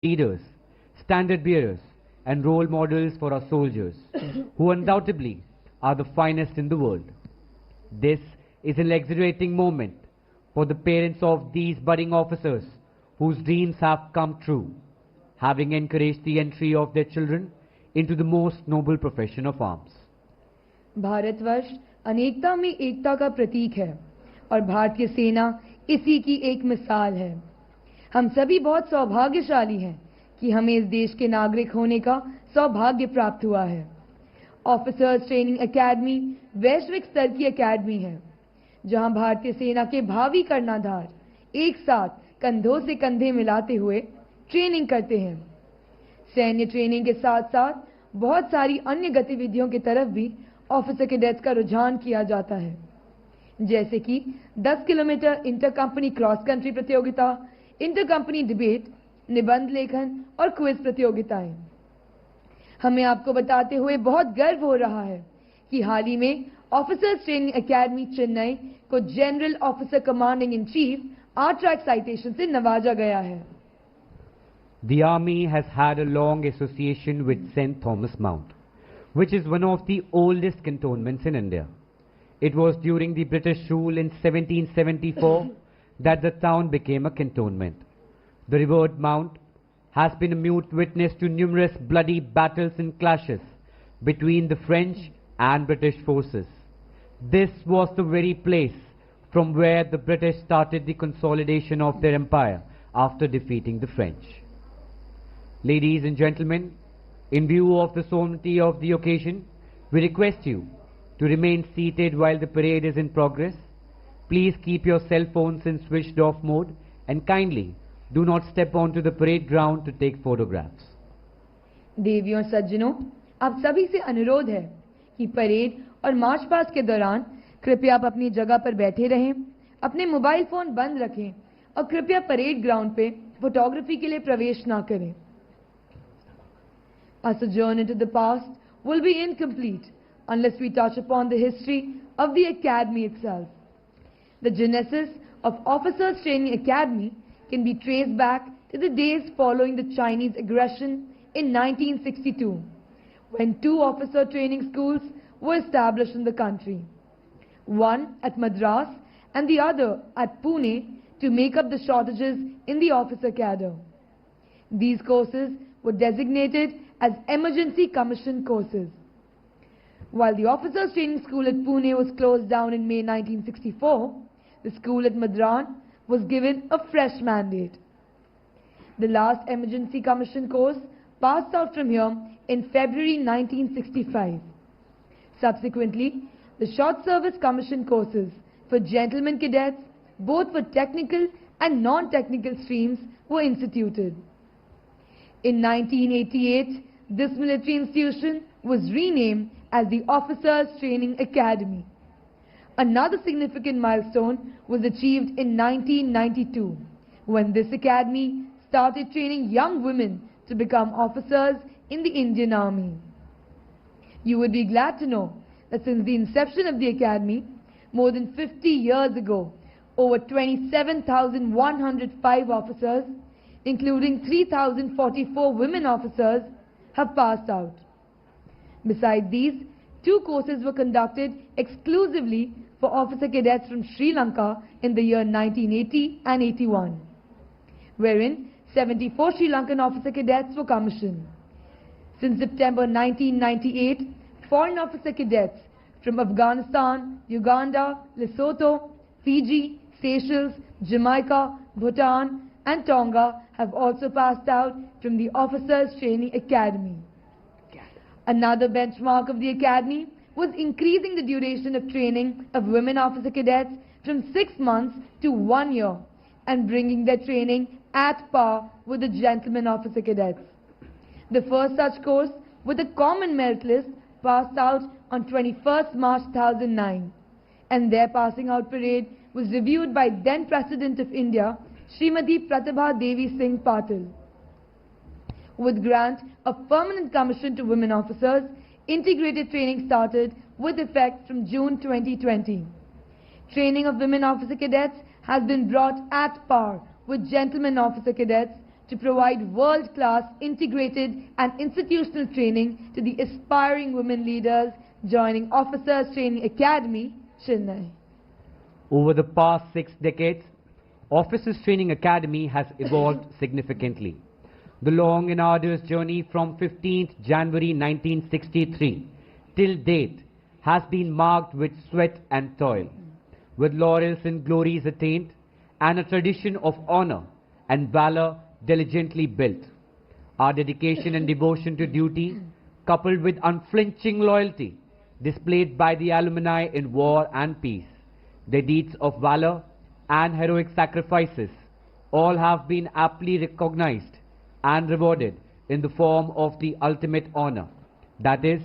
leaders, standard bearers, and role models for our soldiers, who undoubtedly are the finest in the world. This is an exhilarating moment for the parents of these budding officers whose dreams have come true, having encouraged the entry of their children into the most noble profession of arms. Bharatvarsh अनेकता में एकता का प्रतीक है और भारतीय सेना इसी की एक मिसाल है। हम सभी बहुत सौभाग्यशाली हैं कि हमें इस देश के नागरिक होने का सौभाग्य प्राप्त हुआ है। ऑफिसर्स ट्रेनिंग एकेडमी वैश्विक स्तर की एकेडमी है, जहां भारतीय सेना के भावी कर्णधार एक साथ कंधों से कंधे मिलाते हुए ट्रेनिंग करते हैं। सैन्य ट्रेनिंग के साथ साथ बहुत सारी अन्य गतिविधियों की तरफ भी ऑफिसर कैडेट्स का रुझान किया जाता है, जैसे कि 10 kilometre inter company cross country प्रतियोगिता, इंटर कंपनी डिबेट, निबंध लेखन और क्विज प्रतियोगिताएं। हमें आपको बताते हुए बहुत गर्व हो रहा है कि हाल ही में ऑफिसर्स ट्रेनिंग एकेडमी चेन्नई को general officer commanding in chief are-track citation से नवाजा गया है। The Army has had a long association with St. Thomas Mount, which is one of the oldest cantonments in India. It was during the British rule in 1774 that the town became a cantonment. The revered Mount has been a mute witness to numerous bloody battles and clashes between the French and British forces. This was the very place from where the British started the consolidation of their empire after defeating the French. Ladies and gentlemen, in view of the solemnity of the occasion, we request you to remain seated while the parade is in progress. Please keep your cell phones in switched off mode and kindly do not step onto the parade ground to take photographs. देवियों और सज्जनों, आप सभी से अनुरोध है कि parade और मार्च पास्ट के दौरान कृपया आप अपनी जगह पर बैठे रहें, अपने मोबाइल फोन बंद रखें और कृपया परेड ग्राउंड पे फोटोग्राफी के लिए प्रवेश ना करें। Our sojourn into the past will be incomplete unless we touch upon the history of the Academy itself. The genesis of Officers Training Academy can be traced back to the days following the Chinese aggression in 1962, when 2 officer training schools were established in the country, one at Madras and the other at Pune, to make up the shortages in the officer cadre. These courses were designated as emergency commission courses. While the officers training school at Pune was closed down in May 1964, the school at Madras was given a fresh mandate. The last emergency commission course passed out from here in February 1965. Subsequently, the short service commission courses for gentlemen cadets, both for technical and non-technical streams, were instituted. In 1988, this military institution was renamed as the Officers Training Academy. Another significant milestone was achieved in 1992, when this academy started training young women to become officers in the Indian Army. You would be glad to know that since the inception of the academy, more than 50 years ago, over 27,105 officers, including 3,044 women officers, have passed out. Besides these, 2 courses were conducted exclusively for officer cadets from Sri Lanka in the year 1980 and 81, wherein 74 Sri Lankan officer cadets were commissioned. Since September 1998, foreign officer cadets from Afghanistan, Uganda, Lesotho, Fiji, Seychelles, Jamaica, Bhutan and Tonga have also passed out from the Officers Training Academy. Another benchmark of the Academy was increasing the duration of training of women officer cadets from 6 months to 1 year and bringing their training at par with the gentlemen officer cadets. The first such course with a common merit list passed out on 21st March 2009, and their passing out parade was reviewed by then President of India, Srimati Pratibha Devi Singh Patil. With grant of permanent commission to women officers, integrated training started with effect from June 2020. Training of women officer cadets has been brought at par with gentlemen officer cadets to provide world-class integrated and institutional training to the aspiring women leaders joining Officers Training Academy, Chennai. Over the past 6 decades, Officers Training Academy has evolved significantly. The long and arduous journey from 15th January 1963 till date has been marked with sweat and toil, with laurels and glories attained, and a tradition of honor and valor diligently built. Our dedication and devotion to duty, coupled with unflinching loyalty displayed by the alumni in war and peace, their deeds of valor and heroic sacrifices, all have been aptly recognized and rewarded in the form of the ultimate honor, that is,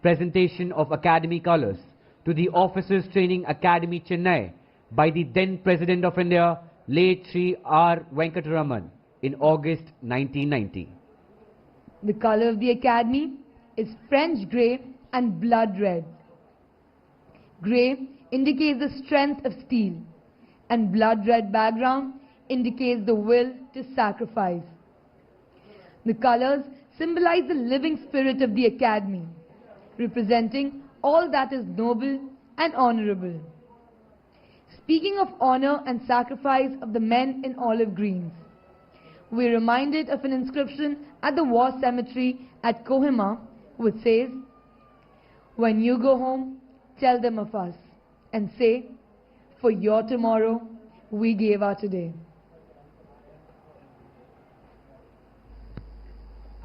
presentation of Academy colours to the Officers Training Academy, Chennai, by the then President of India, late Sri R. Venkataraman, in August 1990. The colour of the Academy is French grey and blood red. Grey indicates the strength of steel, and blood red background indicates the will to sacrifice. The colours symbolize the living spirit of the Academy, representing all that is noble and honourable. Speaking of honour and sacrifice of the men in olive greens, we are reminded of an inscription at the war cemetery at Kohima which says, "When you go home, tell them of us and say, for your tomorrow, we gave our today."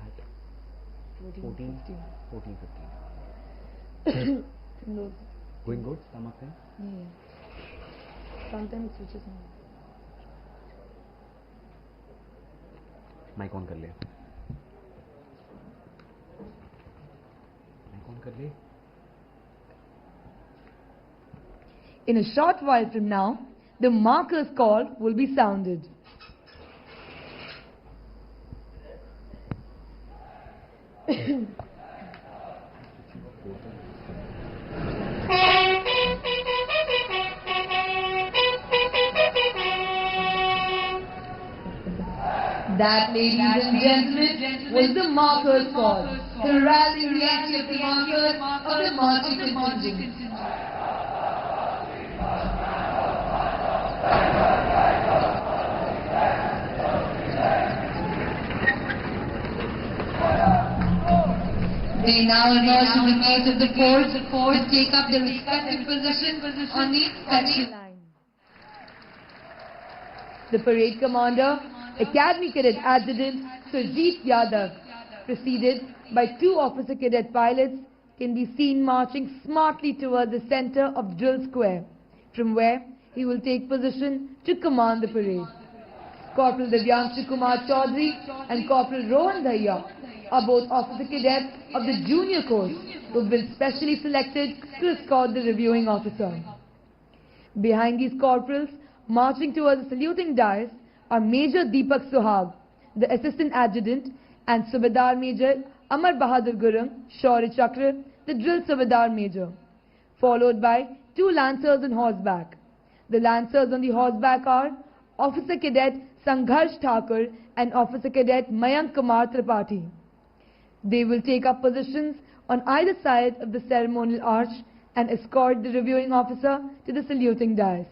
At 14:15. Going good, stomach thing? Yeah. Sometimes it switches on. Mic on कर ले, mic on कर ले. In a short while from now, the marker's call will be sounded. That, ladies and gentlemen, was the marker's call, the rally reaction of the markers of the marching contingent. They now emerge from the gates of the fort and take up their respective position on the section line. The parade commander, Academy Cadet Adjutant Surjeet Yadav, preceded by 2 officer cadet pilots, can be seen marching smartly towards the center of Drill Square, from where he will take position to command the parade. Corporal Divyanshu Kumar Chaudhary and Corporal Rohan Dhaiya are both officer cadets of the junior course who have been specially selected to escort the reviewing officer. Behind these corporals, marching towards the saluting dais, are Major Deepak Suhag, the Assistant Adjutant, and Subedar Major Amar Bahadur Gurung, Shaurya Chakra, the Drill Subedar Major, followed by 2 Lancers on horseback. The Lancers on the horseback are Officer Cadet Sangharsh Thakur and Officer Cadet Mayank Kumar Tripathi. They will take up positions on either side of the ceremonial arch and escort the reviewing officer to the saluting dais.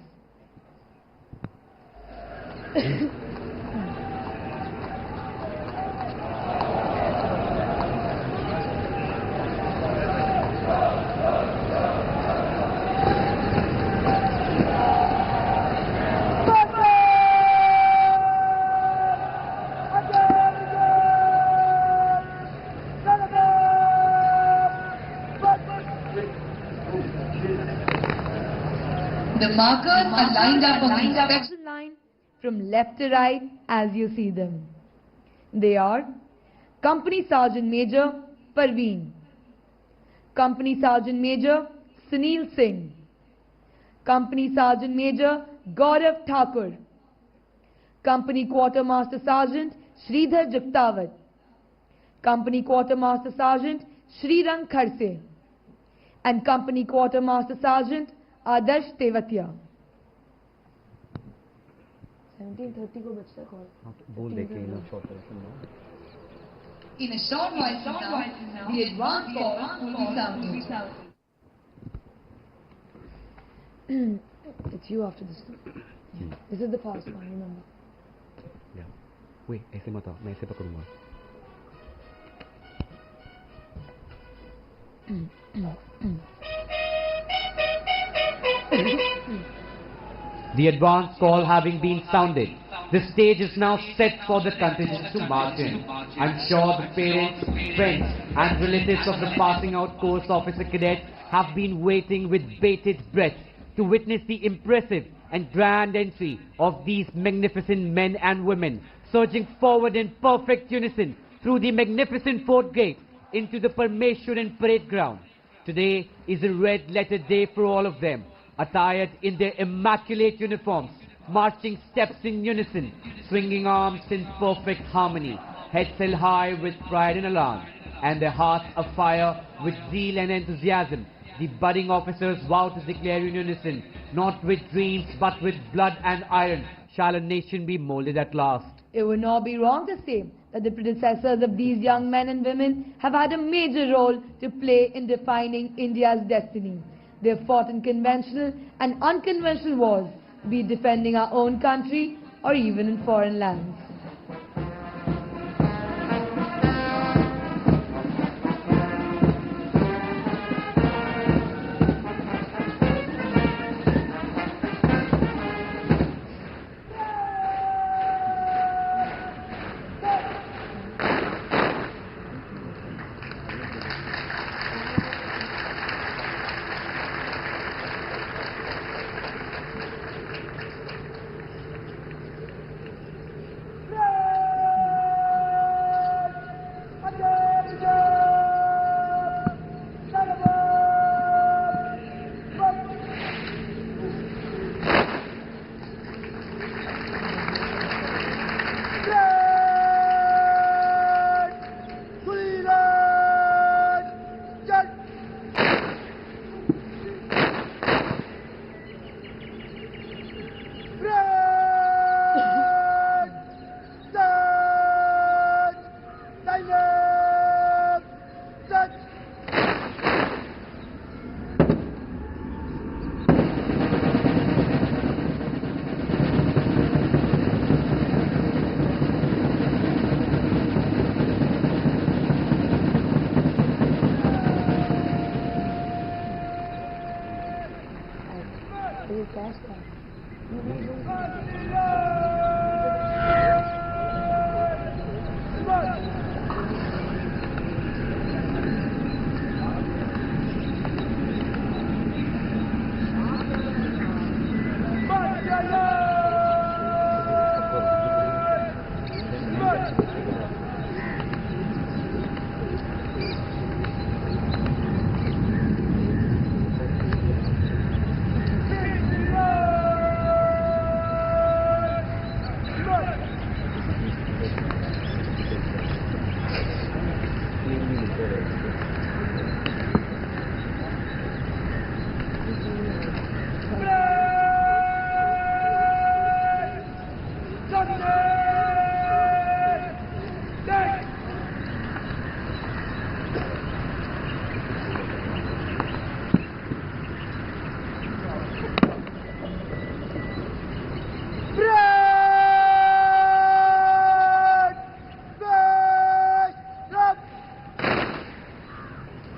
The markers are lined up on the inspection line from left to right as you see them. They are Company Sergeant Major Parveen, Company Sergeant Major Sunil Singh, Company Sergeant Major Gaurav Thakur, Company Quartermaster Sergeant Sridhar Juktawat, Company Quartermaster Sergeant Srirang Kharse, and Company Quartermaster Sergeant Adarsh Tevatia. 17:30 को बचता call. बोल दे के in short In a short while now, the advance call will be sounded. It's you after this. This is the fast one, remember. या वे ऐसे मत आओ, मैं ऐसे पकड़ूंगा. The advance call having been sounded, the stage is now set for the contingent to march in. I'm sure the parents, friends and relatives of the passing out course officer cadets have been waiting with bated breath to witness the impressive and grand entry of these magnificent men and women surging forward in perfect unison through the magnificent fort gate into the Parameswaran parade ground. Today is a red-letter day for all of them, attired in their immaculate uniforms, marching steps in unison, swinging arms in perfect harmony, heads held high with pride and alarm, and their hearts afire with zeal and enthusiasm. The budding officers vow to declare in unison, not with dreams but with blood and iron, shall a nation be molded at last. It would not be wrong to say that the predecessors of these young men and women have had a major role to play in defining India's destiny. They have fought in conventional and unconventional wars, be it defending our own country or even in foreign lands.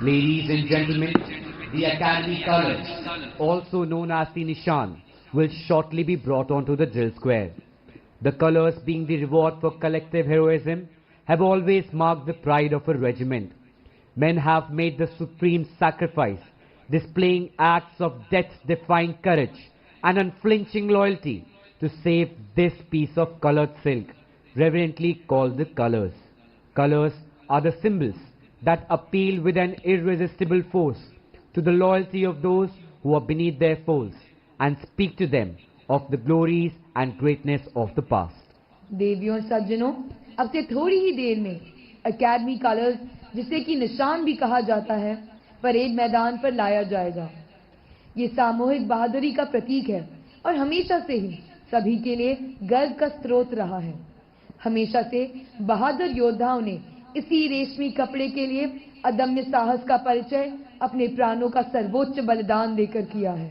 Ladies and gentlemen, the Academy colours, also known as the Nishan, will shortly be brought onto the drill square. The colours, being the reward for collective heroism, have always marked the pride of a regiment. Men have made the supreme sacrifice, displaying acts of death-defying courage and unflinching loyalty to save this piece of coloured silk, reverently called the colours. Colours are the symbols that appeal with an irresistible force to the loyalty of those who are beneath their folds and speak to them of the glories and greatness of the past. देवियों और सज्जनों, अब से थोड़ी ही देर में academy colours, जिसे कि निशान भी कहा जाता है, परेड मैदान पर लाया जाएगा। ये सामूहिक बहादुरी का प्रतीक है और हमेशा से ही सभी के लिए गर्व का स्रोत रहा है। हमेशा से बहादुर योद्धाओं ने इसी रेशमी कपड़े के लिए अदम्य साहस का परिचय अपने प्राणों का सर्वोच्च बलिदान देकर किया है।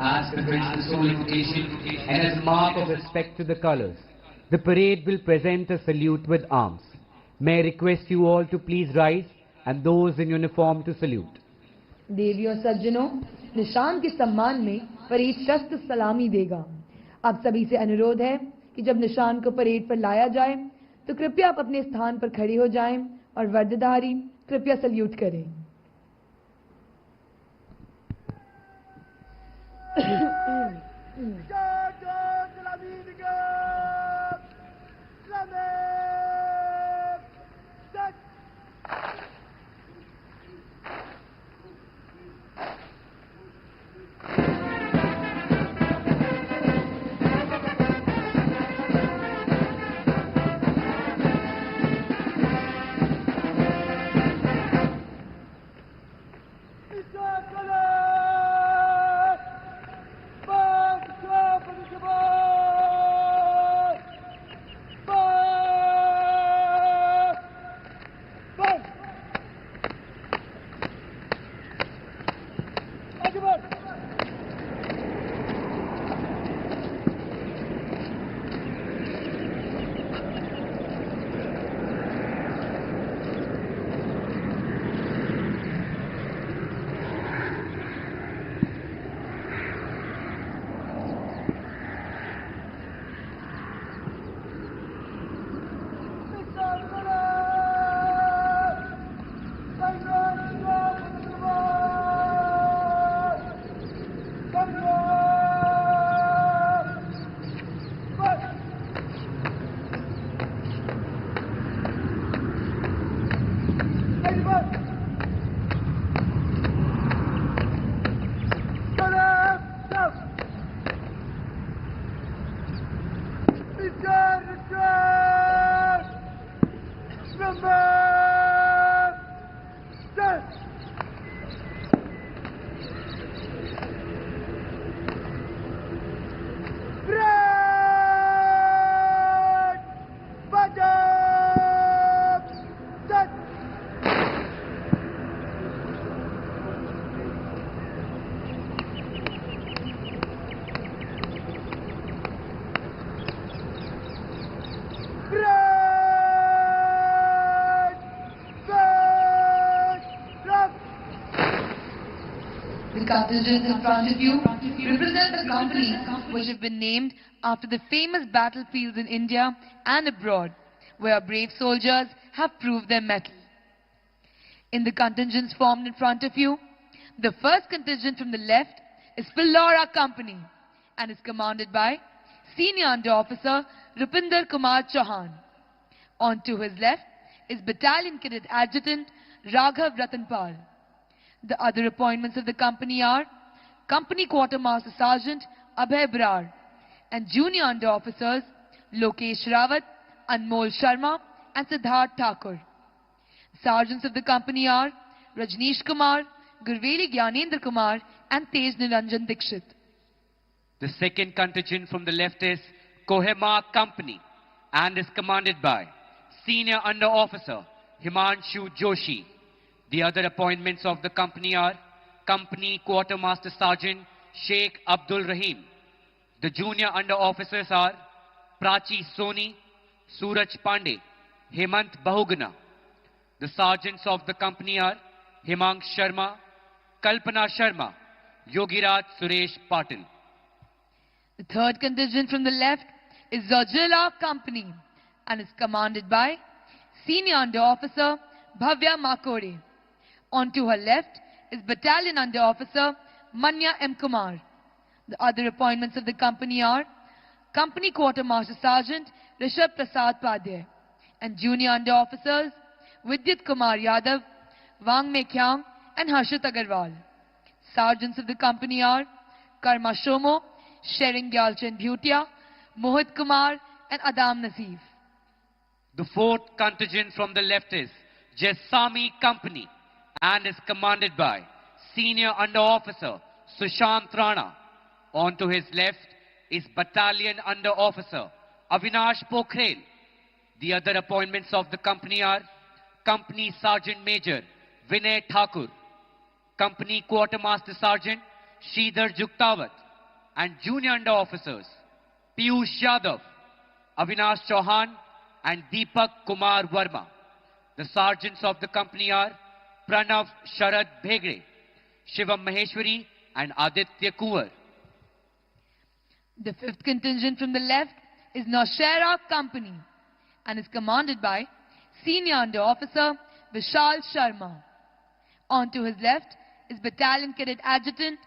As befits the solemnification and as a mark of respect to the colors, the parade will present a salute with arms. May I request you all to please rise and those in uniform to salute. देवियों सज्जनों, निशान के सम्मान में parade शस्त्र सलामी देगा। आप सभी से अनुरोध है कि जब निशान को परेड पर लाया जाए तो कृपया आप अपने स्थान पर खड़े हो जाएं और वर्दधारी कृपया सल्यूट करें। The contingents in front of you represent the companies which have been named after the famous battlefields in India and abroad, where our brave soldiers have proved their mettle. In the contingents formed in front of you, the first contingent from the left is Philora Company and is commanded by Senior Under Officer Rupinder Kumar Chauhan. On to his left is Battalion Cadet Adjutant Raghav Ratanpal. The other appointments of the company are Company Quartermaster Sergeant Abhay Brar and Junior Under Officers Lokesh Rawat, Anmol Sharma and Siddharth Thakur. Sergeants of the company are Rajneesh Kumar, Gurveli Gyanendra Kumar and Tej Niranjan Dikshit. The second contingent from the left is Kohima Company and is commanded by Senior Under Officer Himanshu Joshi. The other appointments of the company are Company Quartermaster Sergeant Sheikh Abdul Rahim. The junior under officers are Prachi Soni, Suraj Pandey, Hemant Bahugna. The sergeants of the company are Himang Sharma, Kalpana Sharma, Yogiraj Suresh Patil. The third contingent from the left is Zojila Company and is commanded by Senior Under Officer Bhavya Makore. On to her left is Battalion Under Officer Manya M. Kumar. The other appointments of the company are Company Quartermaster Sergeant Rishabh Prasad Padhyay and Junior Under Officers Vidyut Kumar Yadav, Wang Mekhyang and Harshit Agarwal. Sergeants of the company are Karma Shomo, Shering Gyalchen Bhutia, Mohit Kumar and Adam Nasif. The fourth contingent from the left is Jaisami Company and is commanded by Senior Under Officer Sushant Rana. On to his left is Battalion Under Officer Avinash Pokhrel. The other appointments of the company are Company Sergeant Major Vinay Thakur, Company Quartermaster Sergeant Sridhar Juktawat and Junior Under Officers Piyush Yadav, Avinash Chauhan and Deepak Kumar Verma. The sergeants of the company are Pranav Sharad Bhegre, Shivam Maheshwari and Aditya Kuwar. The fifth contingent from the left is Naushera Company and is commanded by Senior Under Officer Vishal Sharma. On to his left is Battalion Cadet Adjutant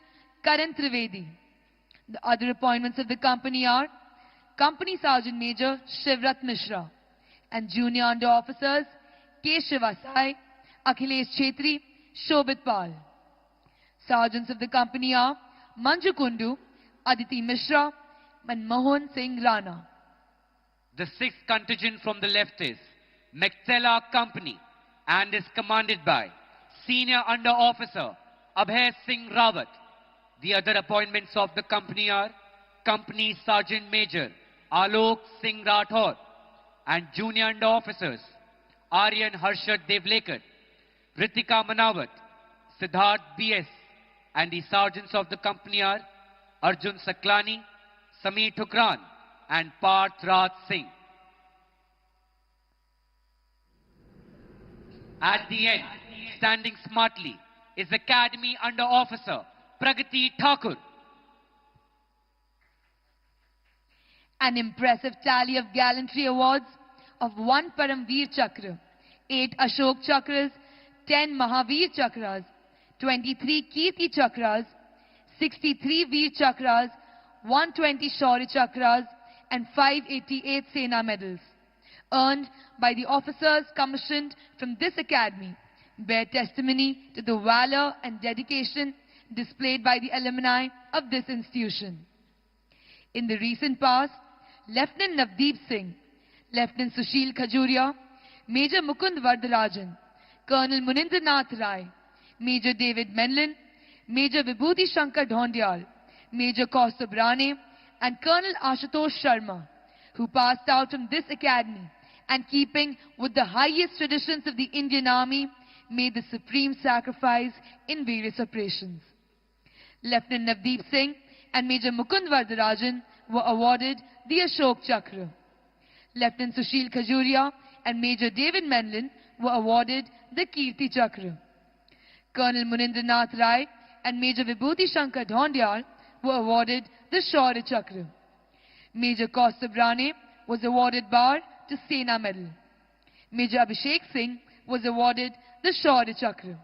Karan Trivedi. The other appointments of the company are Company Sergeant Major Shivrat Mishra and Junior Under Officers K. Shivasai, Akhilesh Chetri, Shobit Pal. Sergeants of the company are Manju Kundu, Aditi Mishra and Mohan Singh Rana. The sixth contingent from the left is Mectela Company and is commanded by Senior Under Officer Abhay Singh Rawat. The other appointments of the company are Company Sergeant Major Alok Singh Rathore and Junior Under Officers Aryan Harshad Devlekar, Ritika Manawat, Siddharth B.S. and the sergeants of the company are Arjun Saklani, Sameer Thukran and Parth Raj Singh. At the end, standing smartly, is Academy Under Officer Pragati Thakur. An impressive tally of gallantry awards of 1 Paramveer Chakra, 8 Ashok Chakras, 10 Mahavir Chakras, 23 Kirti Chakras, 63 Veer Chakras, 120 Shaurya Chakras and 588 Sena medals earned by the officers commissioned from this academy bear testimony to the valor and dedication displayed by the alumni of this institution. In the recent past, Lieutenant Navdeep Singh, Lieutenant Sushil Khajuria, Major Mukund Vardarajan, Colonel Munindranath Rai, Major David Menlin, Major Vibhuti Shankar Dhondial, Major Kaustubh Rane and Colonel Ashutosh Sharma, who passed out from this academy and keeping with the highest traditions of the Indian Army, made the supreme sacrifice in various operations. Lieutenant Navdeep Singh and Major Mukund Vardarajan were awarded the Ashok Chakra. Lieutenant Sushil Khajuria and Major David Menlin were awarded the Kirti Chakra. Colonel Munindranath Rai and Major Vibhuti Shankar Dhondial were awarded the Shaurya Chakra. Major Kaustubh Rane was awarded Bar to Sena Medal. Major Abhishek Singh was awarded the Shaurya Chakra.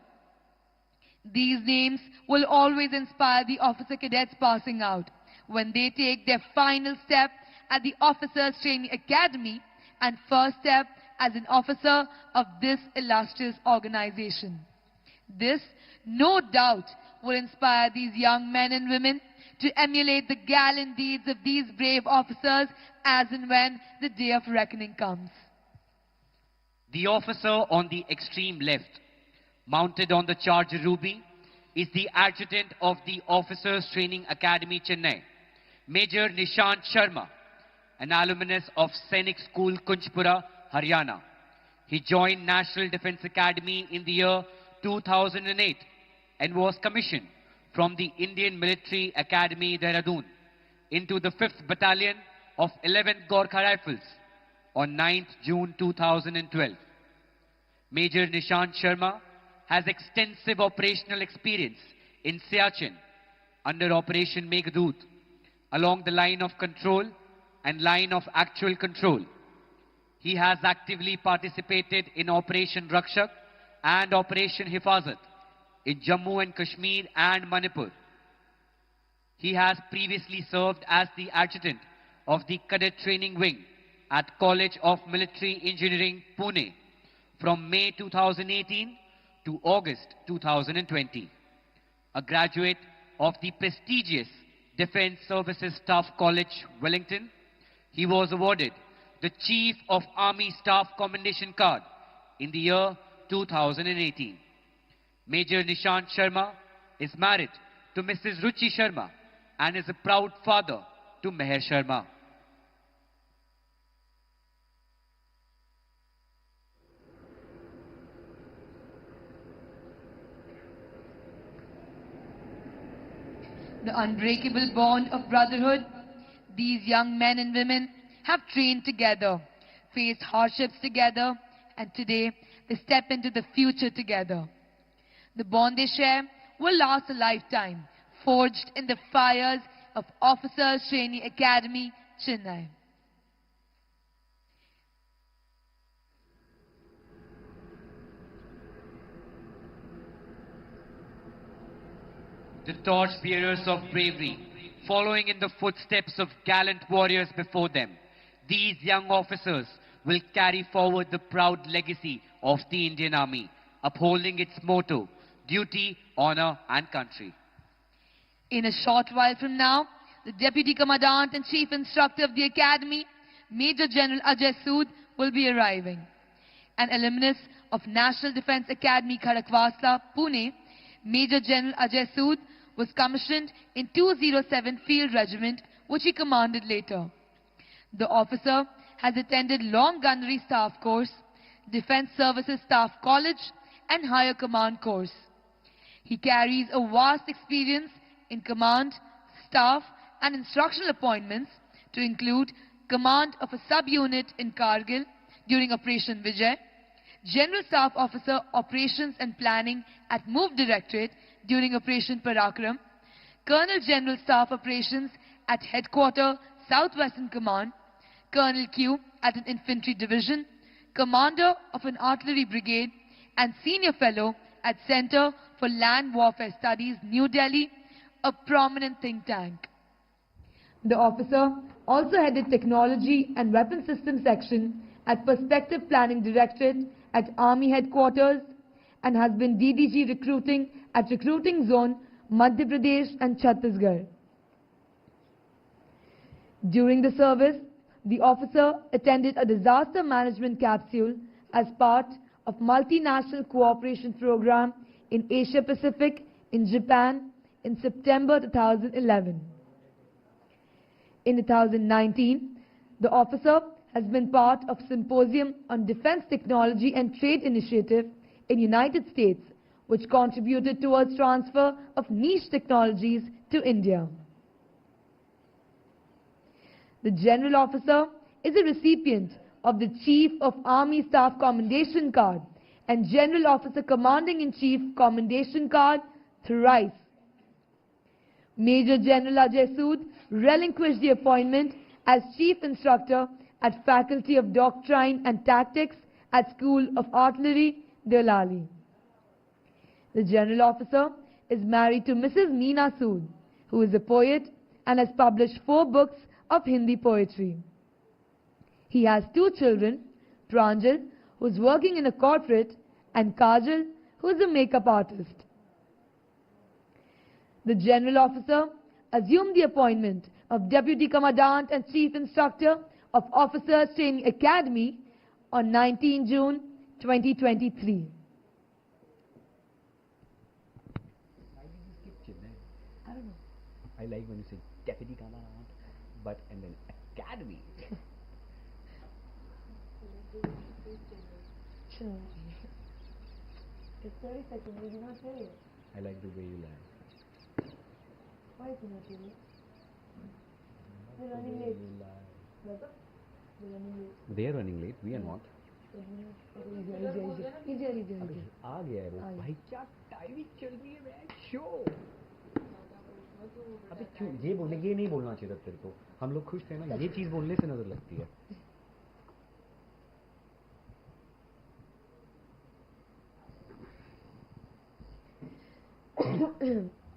These names will always inspire the officer cadets passing out when they take their final step at the Officers Training Academy and first step as an officer of this illustrious organization. This, no doubt, will inspire these young men and women to emulate the gallant deeds of these brave officers as and when the day of reckoning comes. The officer on the extreme left, mounted on the Charger Ruby, is the adjutant of the Officers Training Academy, Chennai, Major Nishant Sharma, an alumnus of Sainik School, Kunjpura, Haryana. He joined National Defence Academy in the year 2008 and was commissioned from the Indian Military Academy, Dehradun, into the 5th Battalion of 11th Gorkha Rifles on 9th June 2012. Major Nishant Sharma has extensive operational experience in Siachen under Operation Meghdoot along the line of control and line of actual control. He has actively participated in Operation Rakshak and Operation Hifazat in Jammu and Kashmir and Manipur. He has previously served as the adjutant of the Cadet Training Wing at College of Military Engineering, Pune, from May 2018 to August 2020. A graduate of the prestigious Defence Services Staff College, Wellington, he was awarded the Chief of Army Staff Commendation Card in the year 2018. Major Nishant Sharma is married to Mrs. Ruchi Sharma and is a proud father to Meher Sharma. The unbreakable bond of brotherhood, these young men and women have trained together, faced hardships together, and today they step into the future together. The bond they share will last a lifetime, forged in the fires of Officers Training Academy, Chennai. The torch-bearers of bravery, following in the footsteps of gallant warriors before them, these young officers will carry forward the proud legacy of the Indian Army, upholding its motto, duty, honor and country. In a short while from now, the Deputy Commandant and Chief Instructor of the Academy, Major General Ajay Sood, will be arriving. An alumnus of National Defence Academy, Khadakwasla, Pune, Major General Ajay Sood was commissioned in 207 Field Regiment, which he commanded later. The officer has attended Long Gunnery Staff Course, Defence Services Staff College and Higher Command Course. He carries a vast experience in command, staff and instructional appointments to include command of a sub-unit in Kargil during Operation Vijay, General Staff Officer Operations and Planning at MOVE Directorate during Operation Parakram, Colonel General Staff Operations at Headquarter Southwestern Command, Colonel Q at an Infantry Division, Commander of an Artillery Brigade and Senior Fellow at Center for Land Warfare Studies, New Delhi, a prominent think tank. The officer also headed Technology and Weapon System Section at Perspective Planning Directorate at Army Headquarters and has been DDG Recruiting at Recruiting Zone, Madhya Pradesh and Chhattisgarh. During the service, the officer attended a disaster management capsule as part of multinational cooperation program in Asia Pacific in Japan in September 2011. In 2019, the officer has been part of Symposium on Defense Technology and Trade Initiative in United States, which contributed towards transfer of niche technologies to India. The General Officer is a recipient of the Chief of Army Staff Commendation Card and General Officer Commanding-in-Chief Commendation Card thrice. Major General Ajay Sood relinquished the appointment as Chief Instructor at Faculty of Doctrine and Tactics at School of Artillery, Delali. The General Officer is married to Mrs. Meena Sood, who is a poet and has published 4 books of Hindi poetry. He has 2 children, Pranjal, who is working in a corporate, and Kajal, who is a makeup artist. The General Officer assumed the appointment of Deputy Commandant and Chief Instructor of Officers Training Academy on 19 June 2023. I don't know. I like when you say Deputy Commandant, but and then Academy. It's 30 seconds, we did not tell you. I like the way you lie. Why is it not tell you? We're running late. Baba? We're running late. They are running late, we are not. Easy. आ गया है वो भाई क्या timing चल रही है मैं show अबे क्यों ये बोलने ये नहीं बोलना चाहिए था तेरे को हम लोग खुश थे ना ये चीज बोलने से नजर लगती है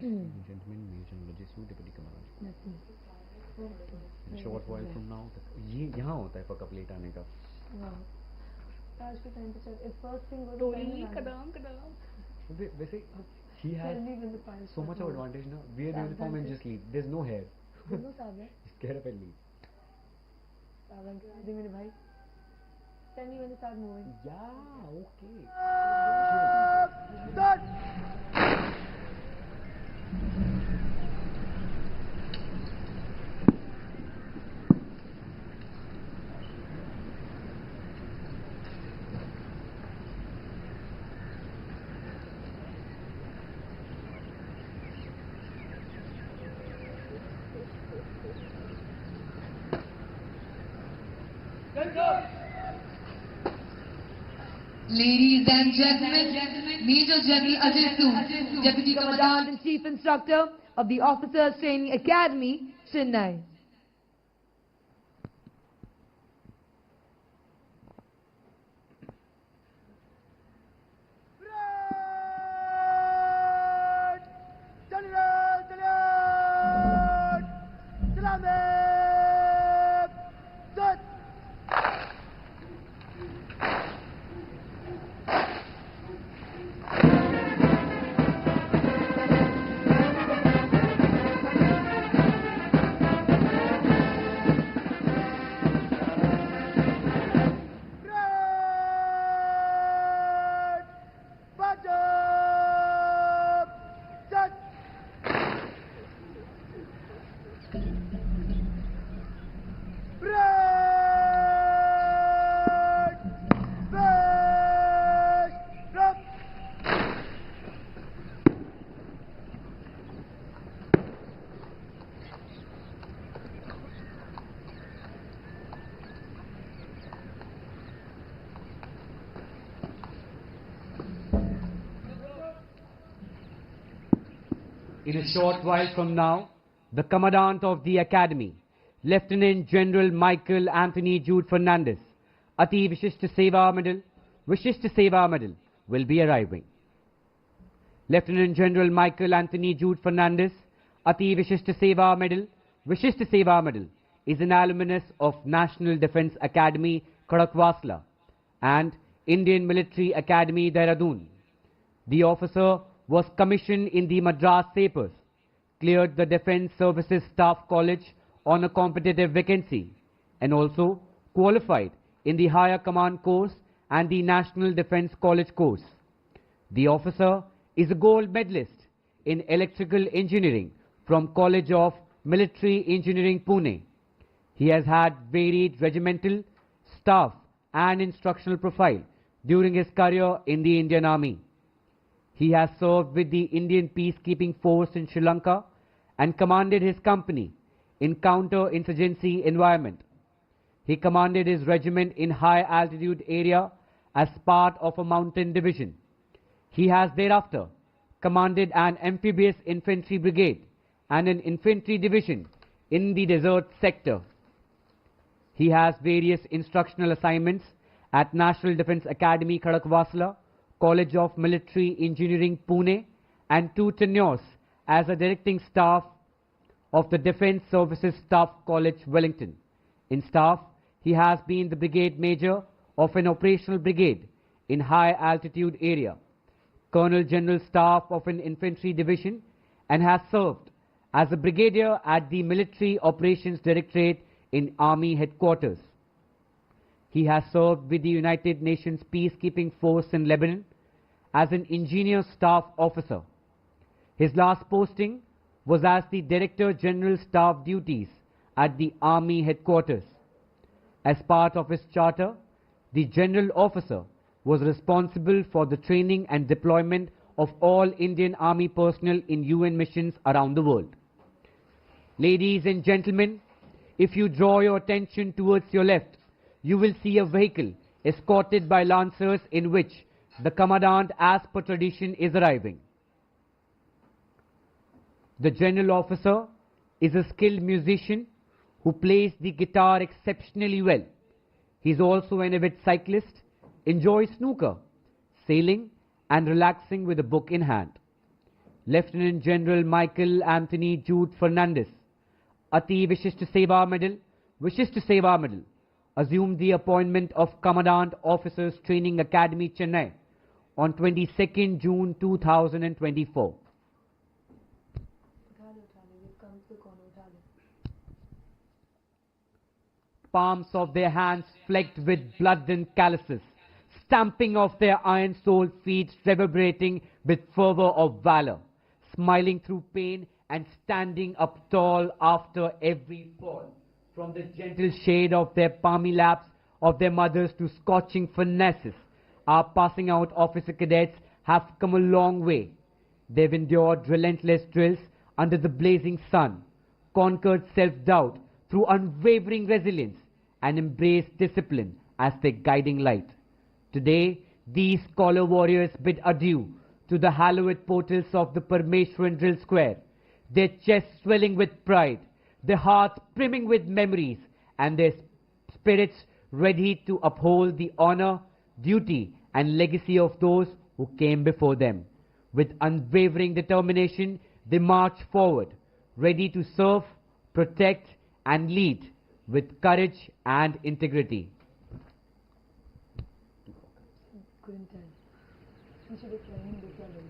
Gentlemen, Major General Mathew, Deputy Commandant. Nothing. In short while from now, ये यहाँ होता है पकअप लेट आने का. हाँ. आज के टाइम पे चल. If first thing was Totally kadam. वैसे he has so much of advantage now. Wear the uniform and just leave. There's no hair. There's no saber. Just get up and leave. सावन के आदि मेरे भाई. Tell me when to start moving. Yeah, okay. Start! Ladies and gentlemen, Major General Ajay Sood, Deputy Commandant Commandant. and Chief Instructor of the Officers Training Academy, Chennai. In a short while from now, the Commandant of the Academy, Lieutenant General Michael Anthony Jude Fernandez, Ati Vishishta Seva Medal, will be arriving. Lieutenant General Michael Anthony Jude Fernandez, Ati Vishishta Seva Medal, is an alumnus of National Defence Academy, Kadakwasla, and Indian Military Academy, Dehradun. The officer was commissioned in the Madras Sapers, cleared the Defence Services Staff College on a competitive vacancy, and also qualified in the Higher Command course and the National Defence College course. The officer is a gold medalist in electrical engineering from College of Military Engineering, Pune. He has had varied regimental, staff and instructional profile during his career in the Indian Army. He has served with the Indian Peacekeeping Force in Sri Lanka and commanded his company in counter-insurgency environment. He commanded his regiment in high-altitude area as part of a mountain division. He has thereafter commanded an amphibious infantry brigade and an infantry division in the desert sector. He has various instructional assignments at National Defence Academy, Kadakwasla, College of Military Engineering, Pune, and 2 tenures as a directing staff of the Defence Services Staff College, Wellington. In staff, he has been the brigade major of an operational brigade in high altitude area, Colonel General Staff of an infantry division, and has served as a brigadier at the Military Operations Directorate in Army Headquarters. He has served with the United Nations Peacekeeping Force in Lebanon as an engineer staff officer. His last posting was as the Director General Staff Duties at the Army Headquarters. As part of his charter, the General Officer was responsible for the training and deployment of all Indian Army personnel in UN missions around the world. Ladies and gentlemen, if you draw your attention towards your left, you will see a vehicle escorted by lancers in which the Commandant, as per tradition, is arriving. The General Officer is a skilled musician who plays the guitar exceptionally well. He is also an avid cyclist, enjoys snooker, sailing and relaxing with a book in hand. Lieutenant General Michael Anthony Jude Fernandez, Ati Vishisht Seva Medal, Vishisht Seva Medal, assumed the appointment of Commandant Officers Training Academy, Chennai, on 22nd June 2024. Palms of their hands flecked with blood and calluses, stamping of their iron-soled feet reverberating with fervor of valor, smiling through pain and standing up tall after every fall, from the gentle shade of their palmy laps of their mothers to scorching furnaces. Our passing out officer cadets have come a long way. They've endured relentless drills under the blazing sun, conquered self-doubt through unwavering resilience, and embraced discipline as their guiding light. Today, these scholar warriors bid adieu to the hallowed portals of the Parameswaran Drill Square, their chests swelling with pride, their hearts brimming with memories, and their spirits ready to uphold the honor, duty, and legacy of those who came before them. With unwavering determination, they march forward, ready to serve, protect, and lead with courage and integrity. Couldn't tell. You should have trained this earlier.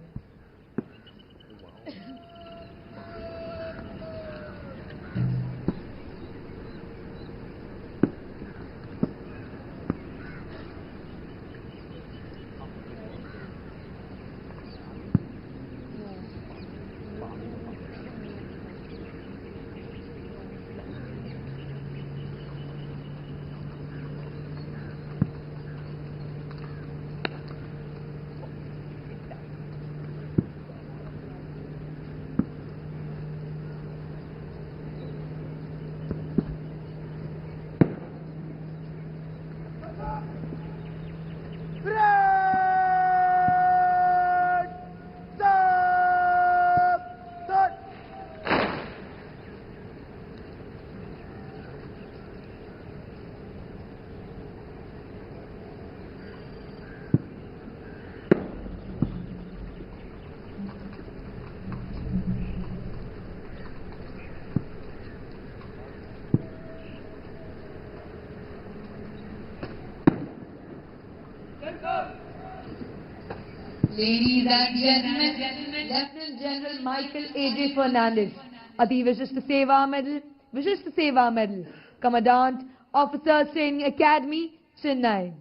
Ladies and gentlemen, Lieutenant General Michael A.J. Fernandez, Ati Vishisht Seva Medal, Vishisht Seva Medal, Commandant, Officers Training Academy, Chennai.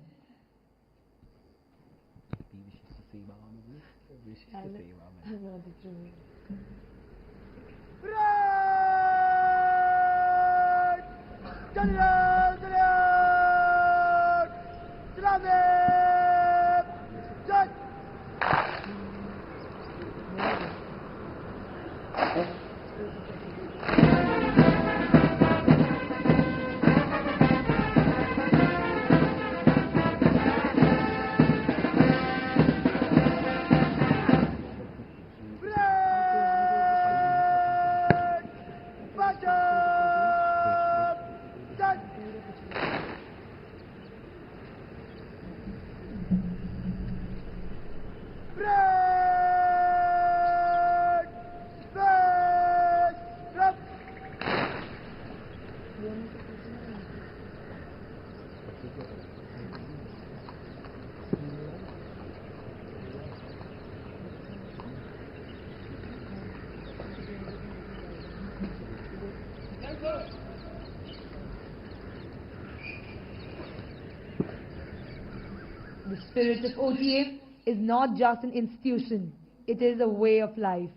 The spirit of OTA is not just an institution, it is a way of life.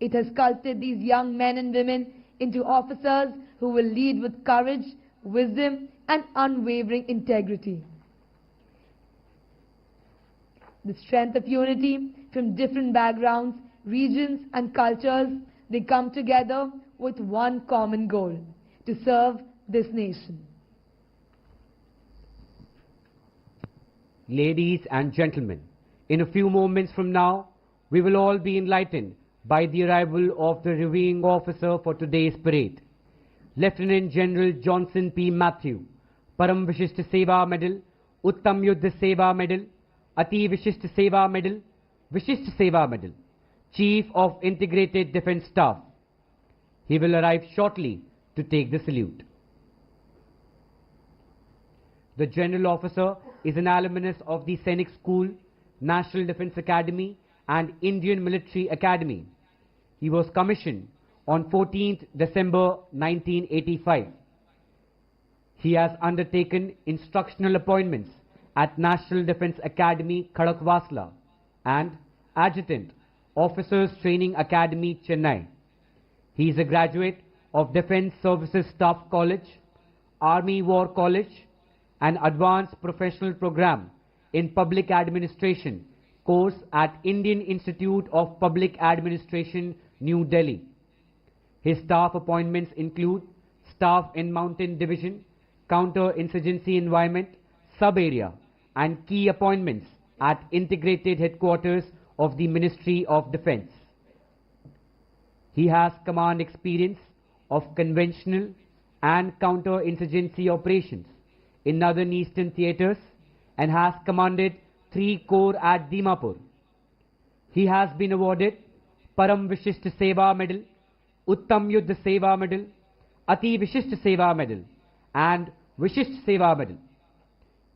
It has sculpted these young men and women into officers who will lead with courage, wisdom, and unwavering integrity. The strength of unity from different backgrounds, regions, and cultures, they come together with one common goal: to serve this nation. Ladies and gentlemen, in a few moments from now, we will all be enlightened by the arrival of the reviewing officer for today's parade, Lieutenant General Johnson P. Mathew, Param Vishisht Seva Medal, Uttam Yuddha Seva Medal, Ati Vishisht Seva Medal, Vishisht Seva Medal, Chief of Integrated Defence Staff. He will arrive shortly to take the salute. The General Officer is an alumnus of the Sainik School, National Defence Academy and Indian Military Academy. He was commissioned on 14th December 1985. He has undertaken instructional appointments at National Defence Academy, Khadakwasla and Adjutant, Officers Training Academy, Chennai. He is a graduate of Defence Services Staff College, Army War College and Advanced Professional Program in Public Administration course at Indian Institute of Public Administration, New Delhi. His staff appointments include Staff in Mountain Division, Counter-Insurgency Environment, Sub-Area and key appointments at Integrated Headquarters of the Ministry of Defence. He has command experience of conventional and counter-insurgency operations in Northern Eastern theatres and has commanded 3 corps at Dimapur. He has been awarded Param Vishisht Seva Medal, Uttam Yuddha Seva Medal, Ati Vishisht Seva Medal and Vishisht Seva Medal.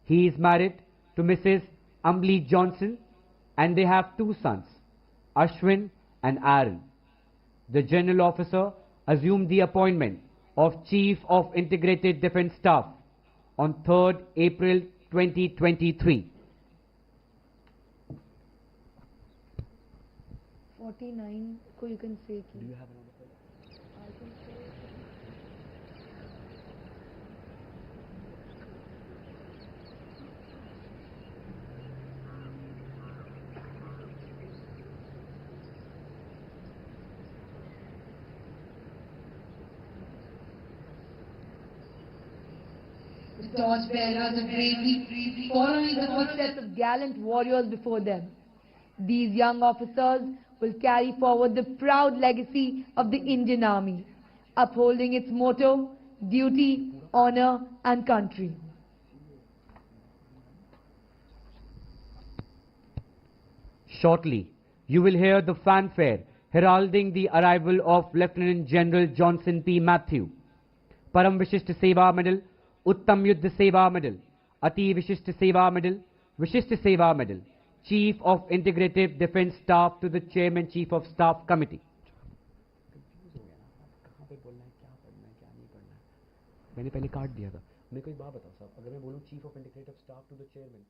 He is married to Mrs. Ambly Johnson and they have 2 sons, Ashwin and Aaron. The General Officer assumed the appointment of Chief of Integrated Defence Staff on 3rd April 2023. 49 को you can say. Do you have another point? I can say. The torchbearers are bravely following the footsteps Of gallant warriors before them. These young officers will carry forward the proud legacy of the Indian Army, upholding its motto, duty, honor and country. Shortly, you will hear the fanfare heralding the arrival of Lieutenant General Johnson P. Mathew, Param Vishisht Seva Medal, Uttam Yuddha Seva Medal, Ati Vishisht Seva Medal, Vishisht Seva Medal, Chief of Integrated Defence Staff to the Chairman Chief of Staff Committee. मैंने पहले काट दिया था. मेरे को एक बात बताओ साहब, अगर मैं बोलूँ Chief of Integrated Staff to the Chairman,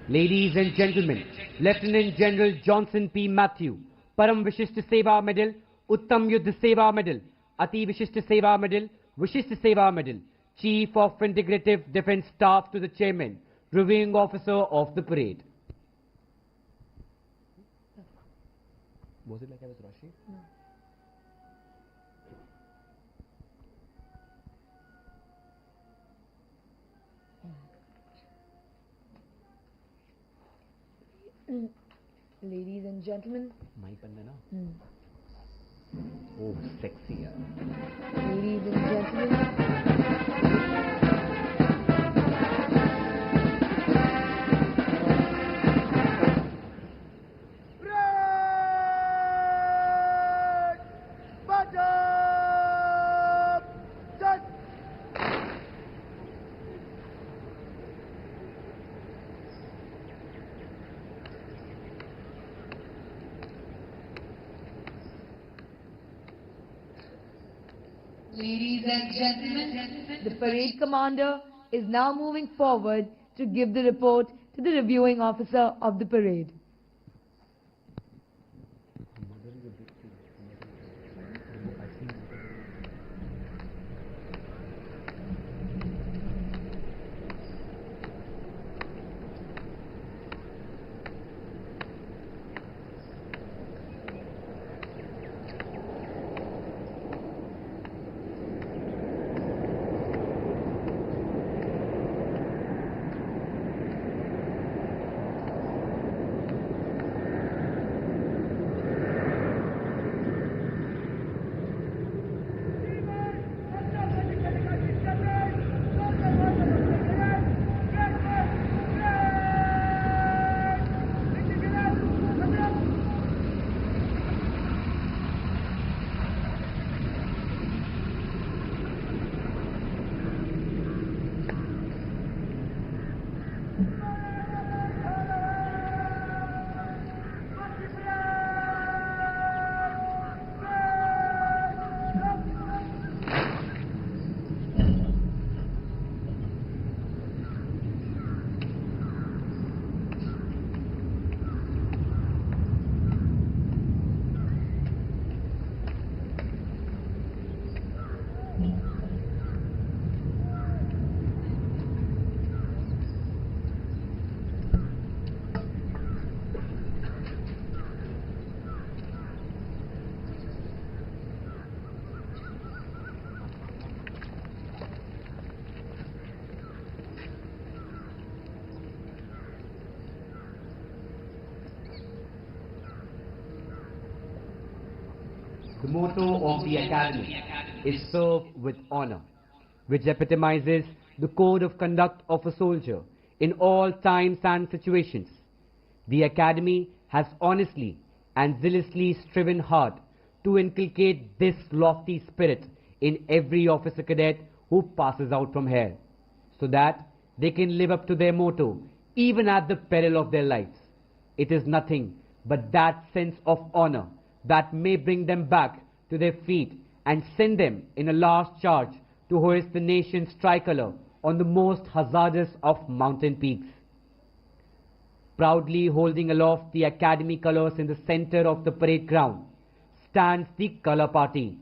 Ladies and gentlemen, Lieutenant General Johnson P. Mathew, Param Vishisht Seva Medal, Uttam Yuddha Seva Medal, Ati Vishisht Seva Medal, Vishisht Seva Medal, Chief of Integrative Defence Staff to the Chairman, Reviewing Officer of the Parade. Was it like I was rushing? No. Ladies and gentlemen. Oh, sexy. Ladies and gentlemen. Ladies and gentlemen, The parade commander is now moving forward to give the report to the reviewing officer of the parade. The motto of the Academy is serve with honor, which epitomizes the code of conduct of a soldier in all times and situations. The Academy has honestly and zealously striven hard to inculcate this lofty spirit in every officer cadet who passes out from here, so that they can live up to their motto even at the peril of their lives. It is nothing but that sense of honor that may bring them back to their feet and send them in a last charge to hoist the nation's tricolor on the most hazardous of mountain peaks. Proudly holding aloft the Academy colors in the center of the parade ground stands the color party.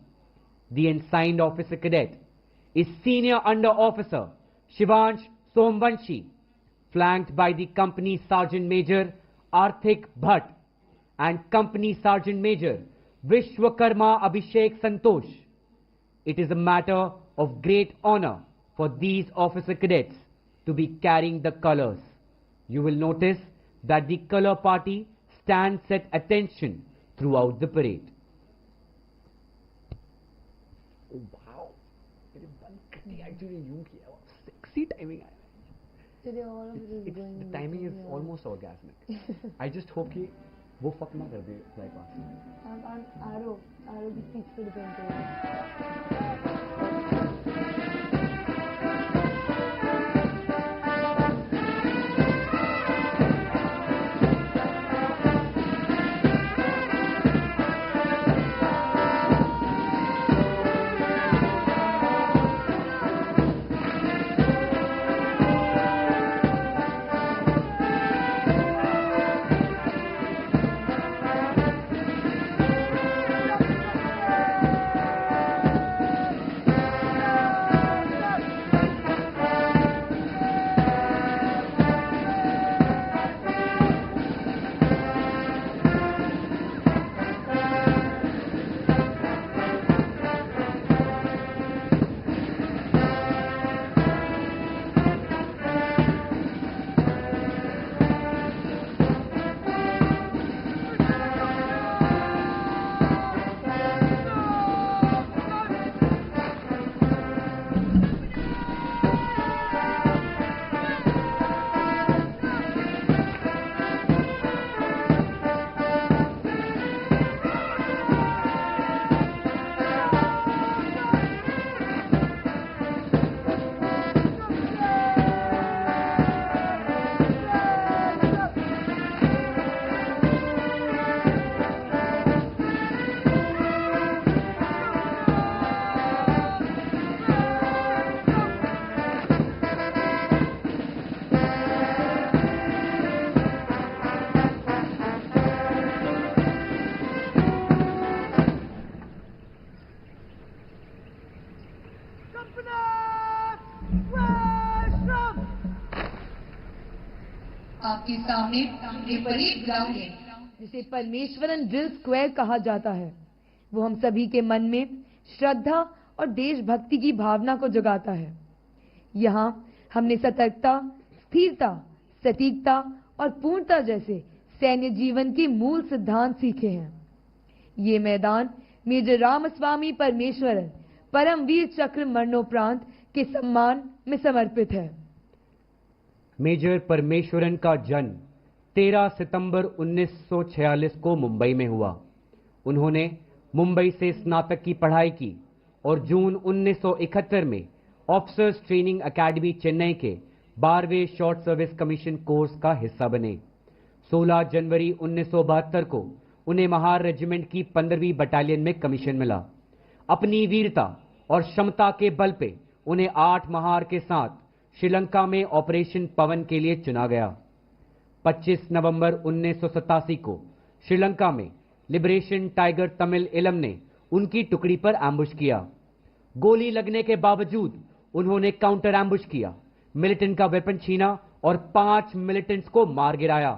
The ensigned officer cadet is Senior Under Officer Shivansh Somvanshi, flanked by the Company Sergeant Major Arthik Bhatt and Company Sergeant Major Vishwakarma Abhishek Santosh. It is a matter of great honor for these officer cadets to be carrying the colors. You will notice that the color party stands at attention throughout the parade. Oh wow! Sexy timing. Today all of it is going. The timing is almost orgasmic. I just hope कि वो fuck ना कर दे fly past. And arrow की speech पे depend करेगा. के सामने एक परेड ग्राउंड है जिसे परमेश्वरन ड्रिल स्क्वायर कहा जाता है, वो हम सभी के मन में श्रद्धा और देशभक्ति की भावना को जगाता है। यहाँ हमने सतर्कता, स्थिरता, सटीकता और पूर्णता जैसे सैन्य जीवन के मूल सिद्धांत सीखे हैं। ये मैदान मेजर रामस्वामी परमेश्वरन परमवीर चक्र मरणोपरांत के सम्मान में समर्पित है। मेजर परमेश्वरन का जन्म 13 सितंबर 1946 को मुंबई में हुआ। उन्होंने मुंबई से स्नातक की पढ़ाई की और जून 1971 में ऑफिसर्स ट्रेनिंग एकेडमी चेन्नई के 12वें शॉर्ट सर्विस कमीशन कोर्स का हिस्सा बने। 16 जनवरी 1972 को उन्हें महार रेजिमेंट की 15वीं बटालियन में कमीशन मिला। अपनी वीरता और क्षमता के बल पे उन्हें 8 महार के साथ श्रीलंका में ऑपरेशन पवन के लिए चुना गया। 25 नवंबर 1987 को श्रीलंका में लिबरेशन टाइगर तमिल इलम ने उनकी टुकड़ी पर एम्बुश किया। गोली लगने के बावजूद उन्होंने काउंटर एम्बुश किया, मिलिटेंट का वेपन छीना और 5 मिलिटेंट्स को मार गिराया।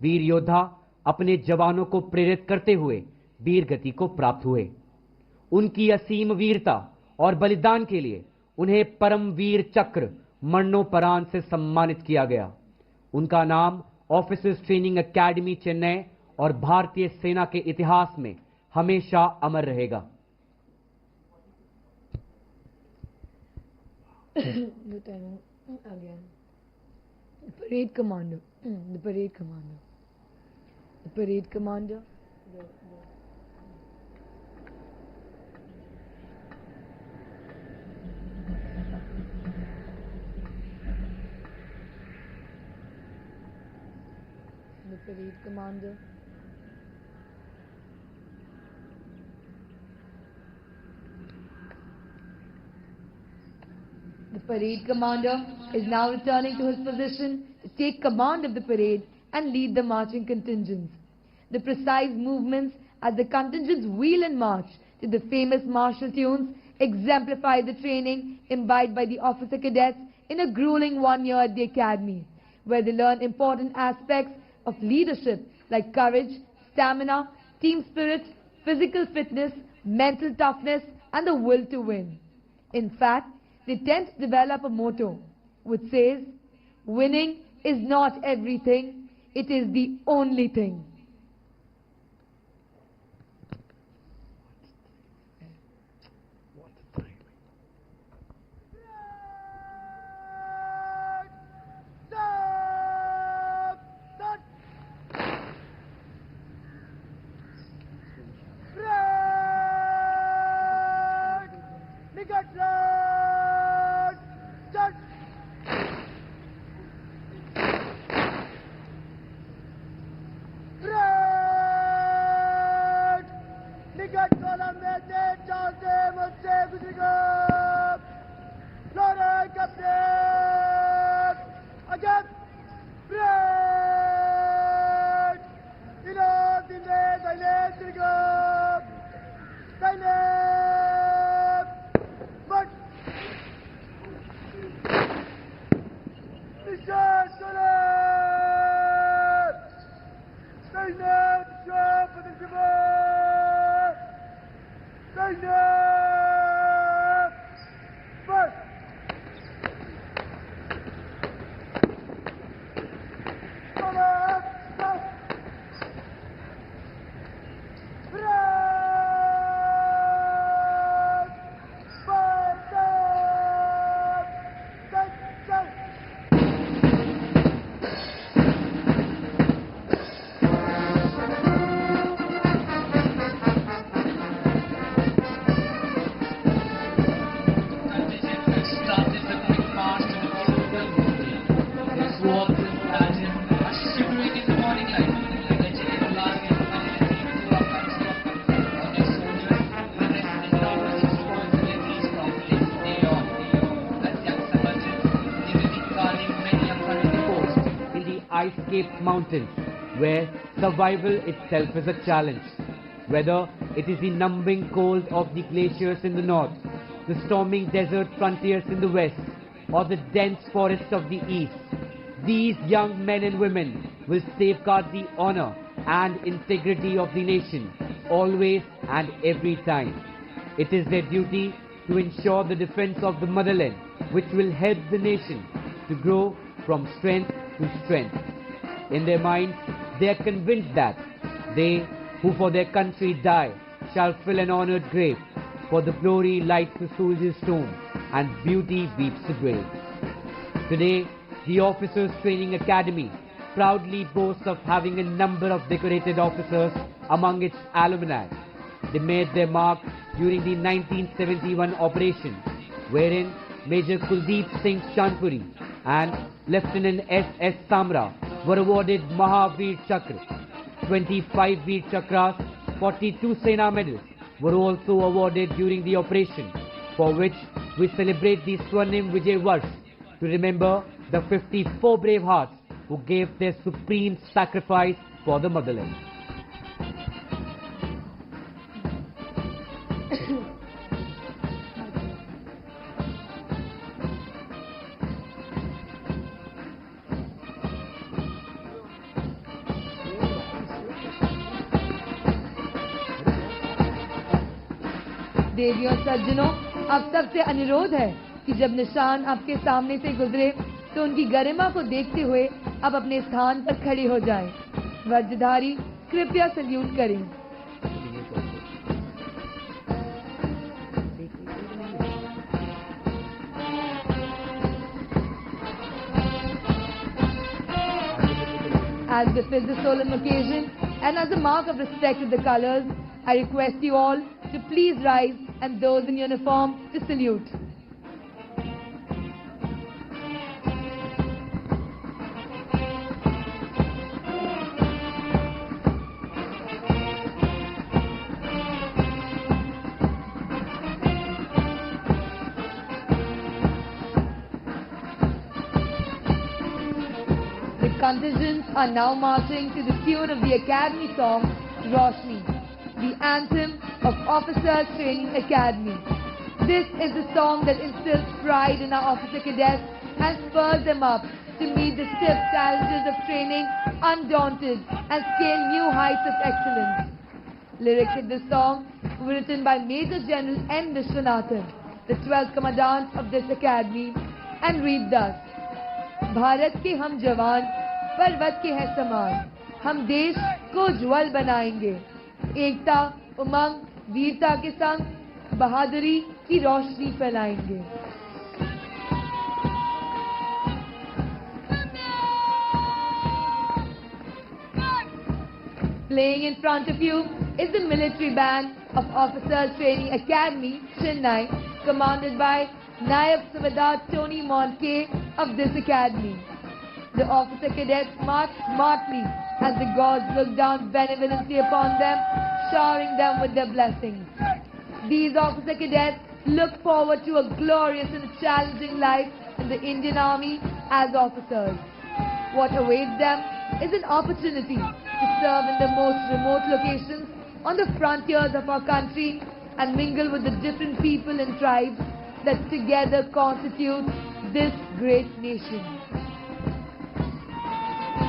वीर योद्धा अपने जवानों को प्रेरित करते हुए वीर गति को प्राप्त हुए। उनकी असीम वीरता और बलिदान के लिए उन्हें परमवीर चक्र मरणोपरांत से सम्मानित किया गया। उनका नाम ऑफिसर्स ट्रेनिंग एकेडमी चेन्नई और भारतीय सेना के इतिहास में हमेशा अमर रहेगा। Parade commander, the parade commander, the parade commander. The parade commander. The parade commander is now returning to his position to take command of the parade and lead the marching contingents. The precise movements as the contingents wheel and march to the famous martial tunes exemplify the training imbibed by the officer cadets in a grueling 1 year at the academy, where they learn important aspects of leadership like courage, stamina, team spirit, physical fitness, mental toughness, and the will to win. In fact, they tend to develop a motto which says, "Winning is not everything, it is the only thing." Ice-capped mountains, where survival itself is a challenge. Whether it is the numbing cold of the glaciers in the north, the storming desert frontiers in the west, or the dense forests of the east, these young men and women will safeguard the honor and integrity of the nation, always and every time. It is their duty to ensure the defense of the motherland, which will help the nation to grow from strength to strength. In their minds, they are convinced that they who for their country die shall fill an honored grave, for the glory lights the soldier's tomb and beauty weeps the grave. Today, the Officers Training Academy proudly boasts of having a number of decorated officers among its alumni. They made their mark during the 1971 operation, wherein Major Kuldeep Singh Chanpuri and Lieutenant S.S. Samra were awarded Mahavir Chakra. 25 Veer Chakras, 42 Sena medals were also awarded during the operation, for which we celebrate the Swarnim Vijay Varsh to remember the 54 brave hearts who gave their supreme sacrifice for the motherland. देवियों सज्जनों, अब सबसे अनुरोध है कि जब निशान आपके सामने से गुजरे तो उनकी गरिमा को देखते हुए अब अपने स्थान पर खड़े हो जाएं। वज्रधारी कृपया सल्यूट करें। As befits the solemn occasion and as a mark of respect to the colors, I request you all to please rise and those in uniform to salute. The contingents are now marching to the tune of the Academy song, Roshni, the anthem of Officers Training Academy. This is the song that instills pride in our officer cadets and spurs them up to meet the stiff challenges of training undaunted and scale new heights of excellence. Lyrics of this song were written by Major General N. Vishwanathan, the 12th Commandant of this Academy, and read thus. Bharat के हम जवान पर्वत के हैं समान, हम देश को ज्वल बनाएंगे, एकता उमंग वीरता के संग बहादुरी की रोशनी फैलाएंगे. Playing in front of you is the military band of Officers Training Academy, Chennai, commanded by Nayab Subedar Tony Monke of this academy. The officer cadets march smartly as the gods look down benevolently upon them, showering them with their blessings. These officer cadets look forward to a glorious and challenging life in the Indian Army as officers. What awaits them is an opportunity to serve in the most remote locations on the frontiers of our country and mingle with the different people and tribes that together constitute this great nation.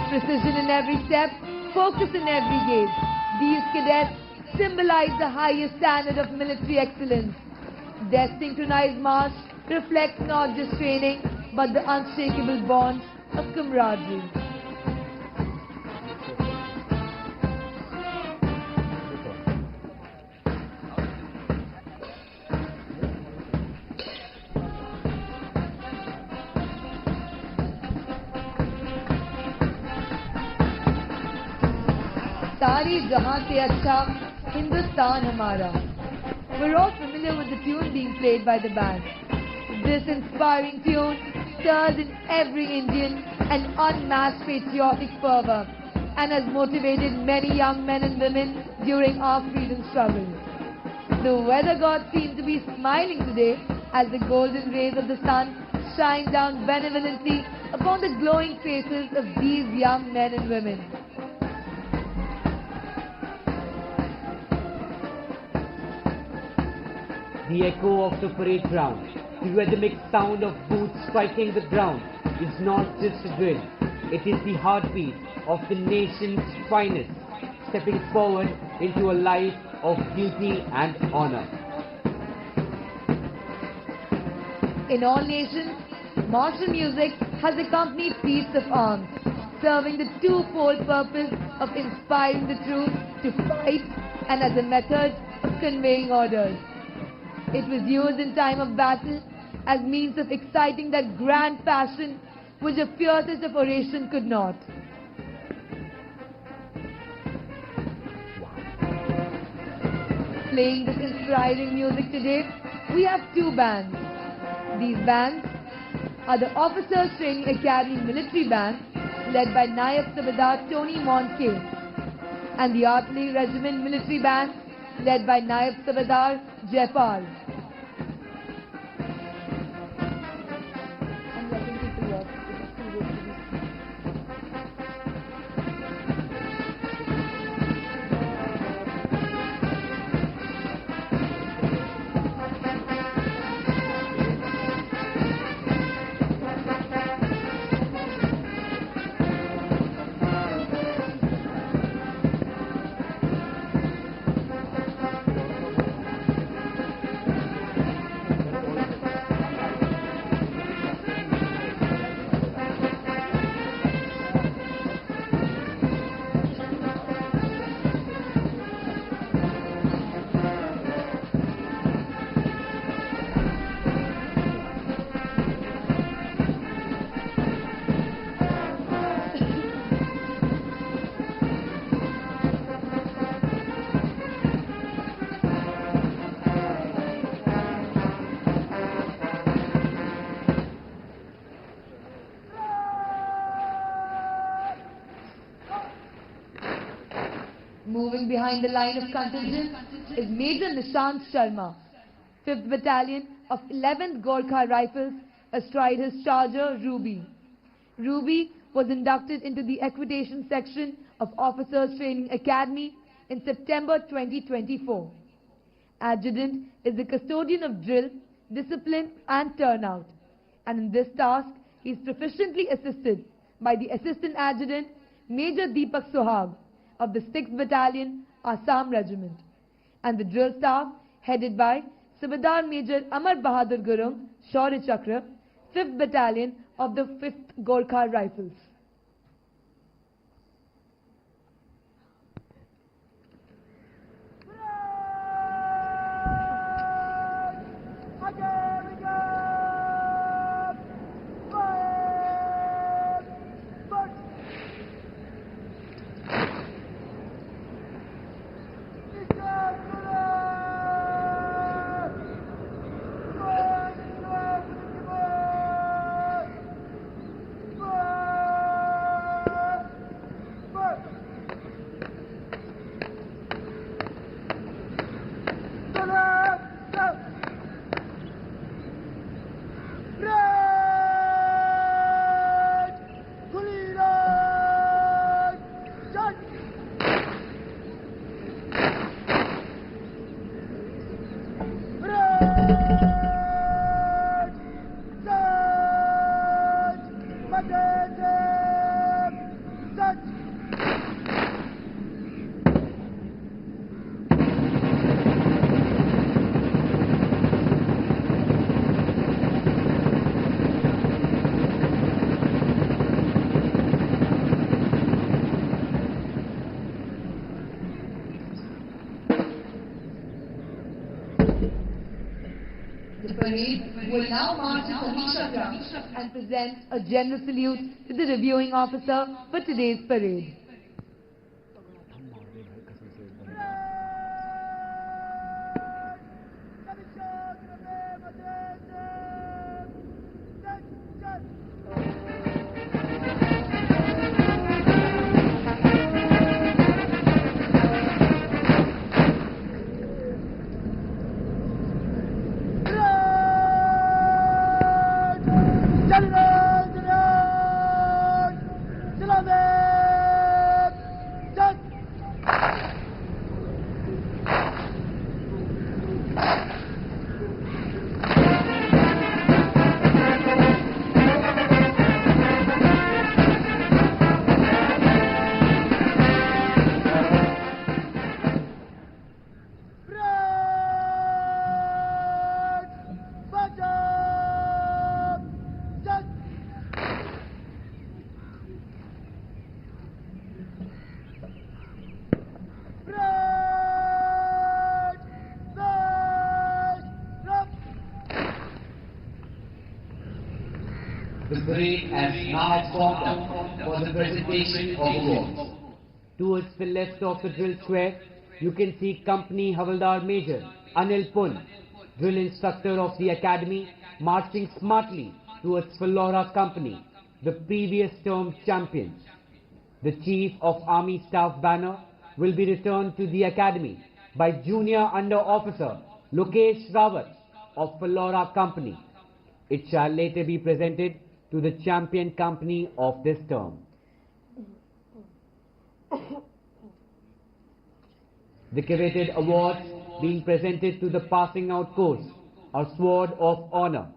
Precision in every step, focus in every gaze. These cadets symbolize the highest standard of military excellence. Their synchronized march reflects not just training, but the unshakable bonds of camaraderie. सारी जहां से अच्छा हिंदुस्तान हमारा. We're all familiar with the tune being played by the band. This inspiring tune stirs in every Indian an unmatched patriotic fervor and has motivated many young men and women during our freedom struggle. The weather gods seem to be smiling today as the golden rays of the sun shine down benevolently upon the glowing faces of these young men and women. The echo of the parade ground, the rhythmic sound of boots striking the ground is not just a drill, It is the heartbeat of the nation's finest, stepping forward into a life of duty and honor. In all nations, martial music has accompanied feats of arms, serving the twofold purpose of inspiring the troops to fight and as a method of conveying orders. It was used in time of battle as means of exciting that grand passion which the fiercest of oration could not. Playing this inspiring music today, we have two bands. These bands are the Officers Training Academy Military Band, led by Nayab Subedar Tony Montcalm, and the Artillery Regiment Military Band, led by Nayab Subedar Jaipal. Moving behind the line of contingent is Major Nishant Sharma, 5th Battalion of 11th Gorkha Rifles, astride his charger Ruby. Ruby was inducted into the Equitation Section of Officers Training Academy in September 2024. Adjutant is the custodian of drill, discipline and turnout, and in this task he is proficiently assisted by the Assistant Adjutant Major Deepak Sohag of the 6th Battalion, Assam Regiment, and the drill staff headed by Subedar Major Amar Bahadur Gurung, Shaurya Chakra, 5th Battalion of the 5th Gorkha Rifles. The parade will now march to Chakra And present a general salute to the reviewing officer for today's parade. The parade has now formed up for the presentation of awards. Towards the left of the drill square, you can see Company Havaldar Major Anil Pun, drill instructor of the academy, marching smartly towards Flora Company, the previous term champions. The Chief of Army Staff banner will be returned to the academy by Junior Under Officer Lokesh Rawat of Flora Company. It shall later be presented to the champion company of this term. The coveted awards being presented to the passing out course are Sword of Honor,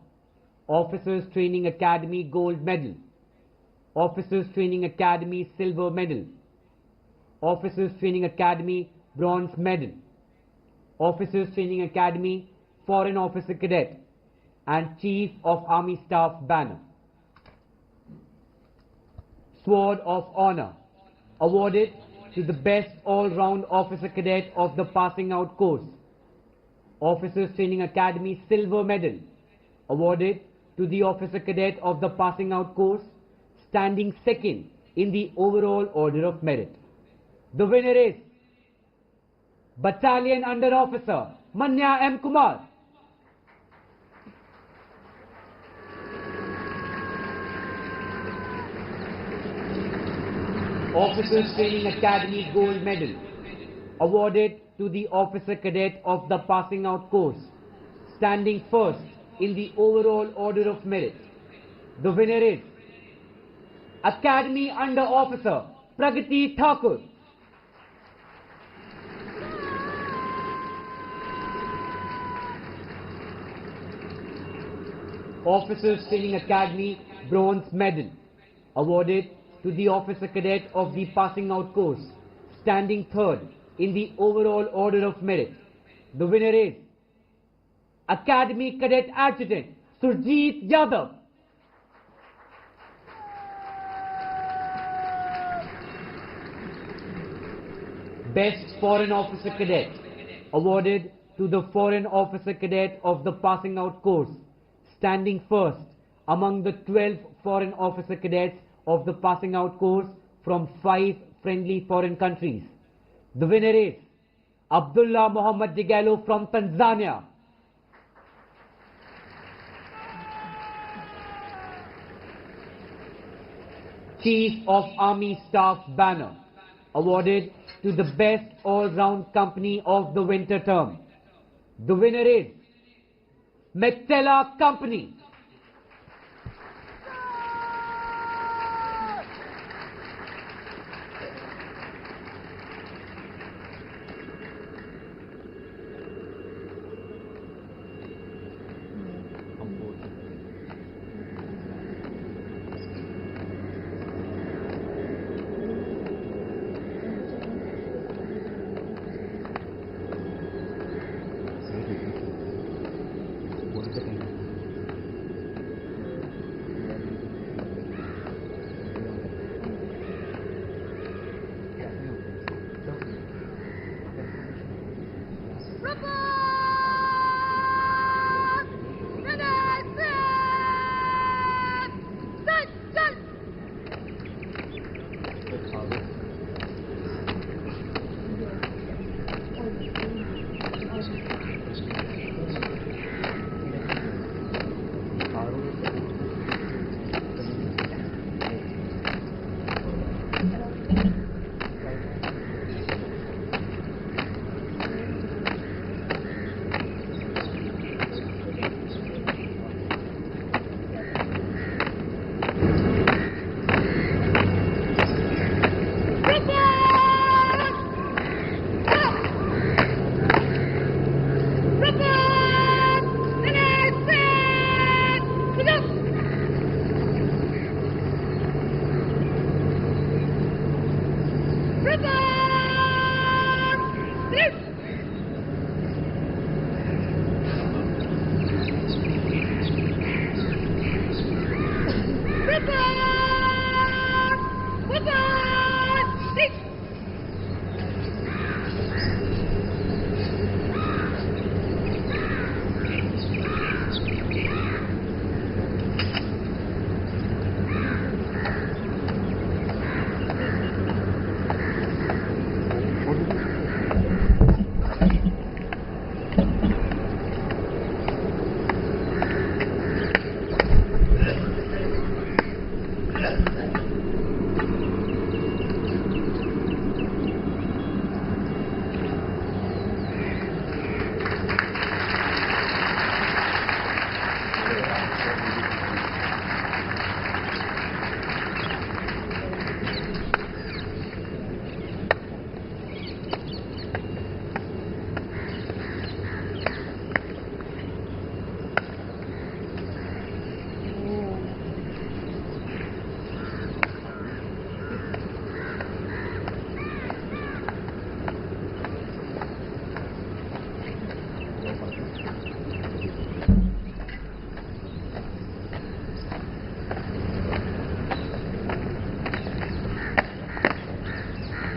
Officers Training Academy Gold Medal, Officers Training Academy Silver Medal, Officers Training Academy Bronze Medal, Officers Training Academy Foreign Officer Cadet, and Chief of Army Staff banner. Sword of Honor, awarded to the best all-round officer cadet of the passing out course. Officers Training Academy Silver Medal, awarded to the officer cadet of the passing out course, standing second in the overall order of merit. The winner is Battalion Under Officer Manya M. Kumar. Officers Training Academy Gold Medal, awarded to the officer cadet of the passing out course, standing first in the overall order of merit. The winner is Academy Under Officer Pragati Thakur. Officers Training Academy Bronze Medal, awarded to the officer cadet of the passing out course, standing third in the overall order of merit. The winner is Academy Cadet Adjutant Surjit Yadav. Best Foreign Officer Cadet, awarded to the Foreign Officer Cadet of the passing out course, standing first among the 12 Foreign Officer Cadets of the passing out course from 5 friendly foreign countries. The winner is Abdullah Muhammad Digalo from Tanzania. Chief of Army Staff banner, awarded to the best all-round company of the winter term. The winner is Mektela Company.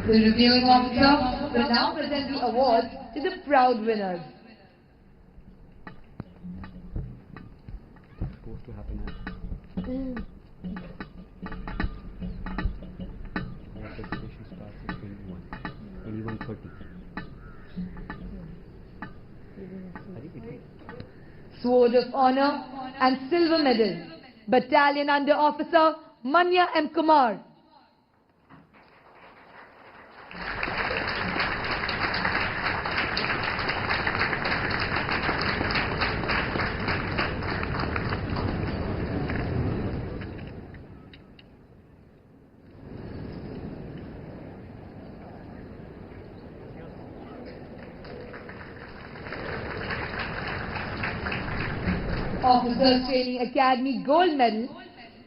The reviewing officer will now present the awards to the proud winners. Supposed to happen at our presentation starts at 21:30. Sword of Honor and Silver Medal, Battalion Under Officer Manya M. Kumar. Officers Training Academy Gold Medal,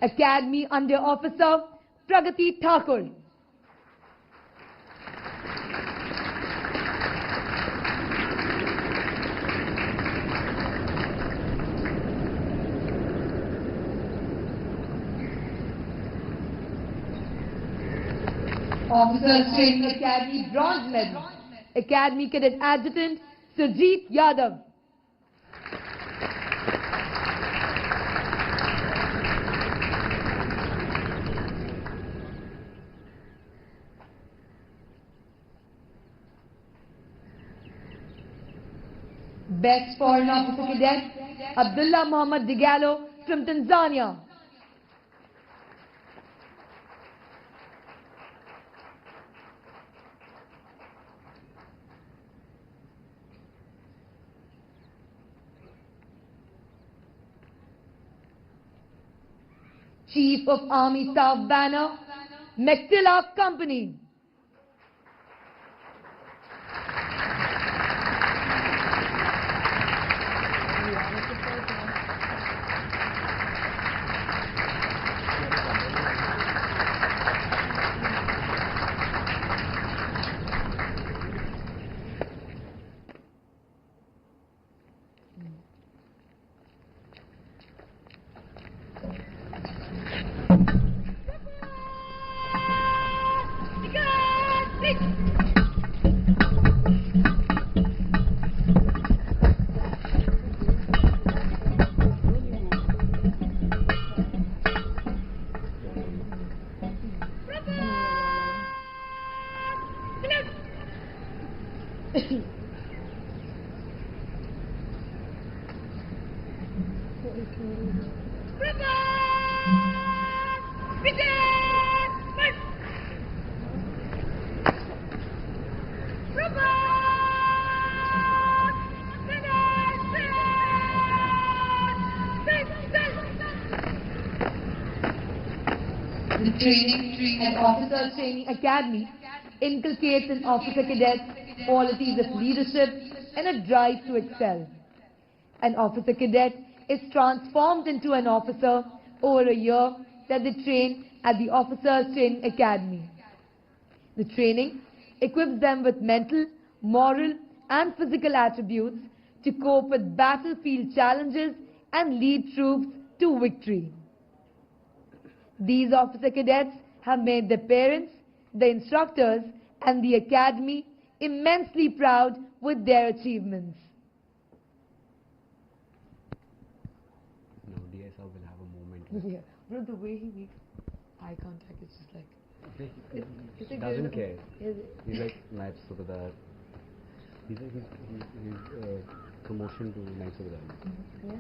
Academy Under Officer Pragati Thakur. Officers Training Academy Bronze Medal, Academy Cadet Adjutant Surjeet Yadav. Best Foreign Officer Cadet Abdullah Muhammad Digalo from Tanzania. Chief of Army Staff Banner, Mactilla Company. The Training and Officer Training Academy inculcates in officer cadets qualities of leadership and a drive to excel. An officer cadet is transformed into an officer over a year that they train at the Officers Training Academy. The training equips them with mental, moral and physical attributes to cope with battlefield challenges and lead troops to victory. These officer cadets have made their parents, the instructors and the academy immensely proud with their achievements. Now DSR will have a moment. Yeah, but the way he makes eye contact is just like... He doesn't care. He's like Night Subadar. He's promotion to Night Subadar. Yeah.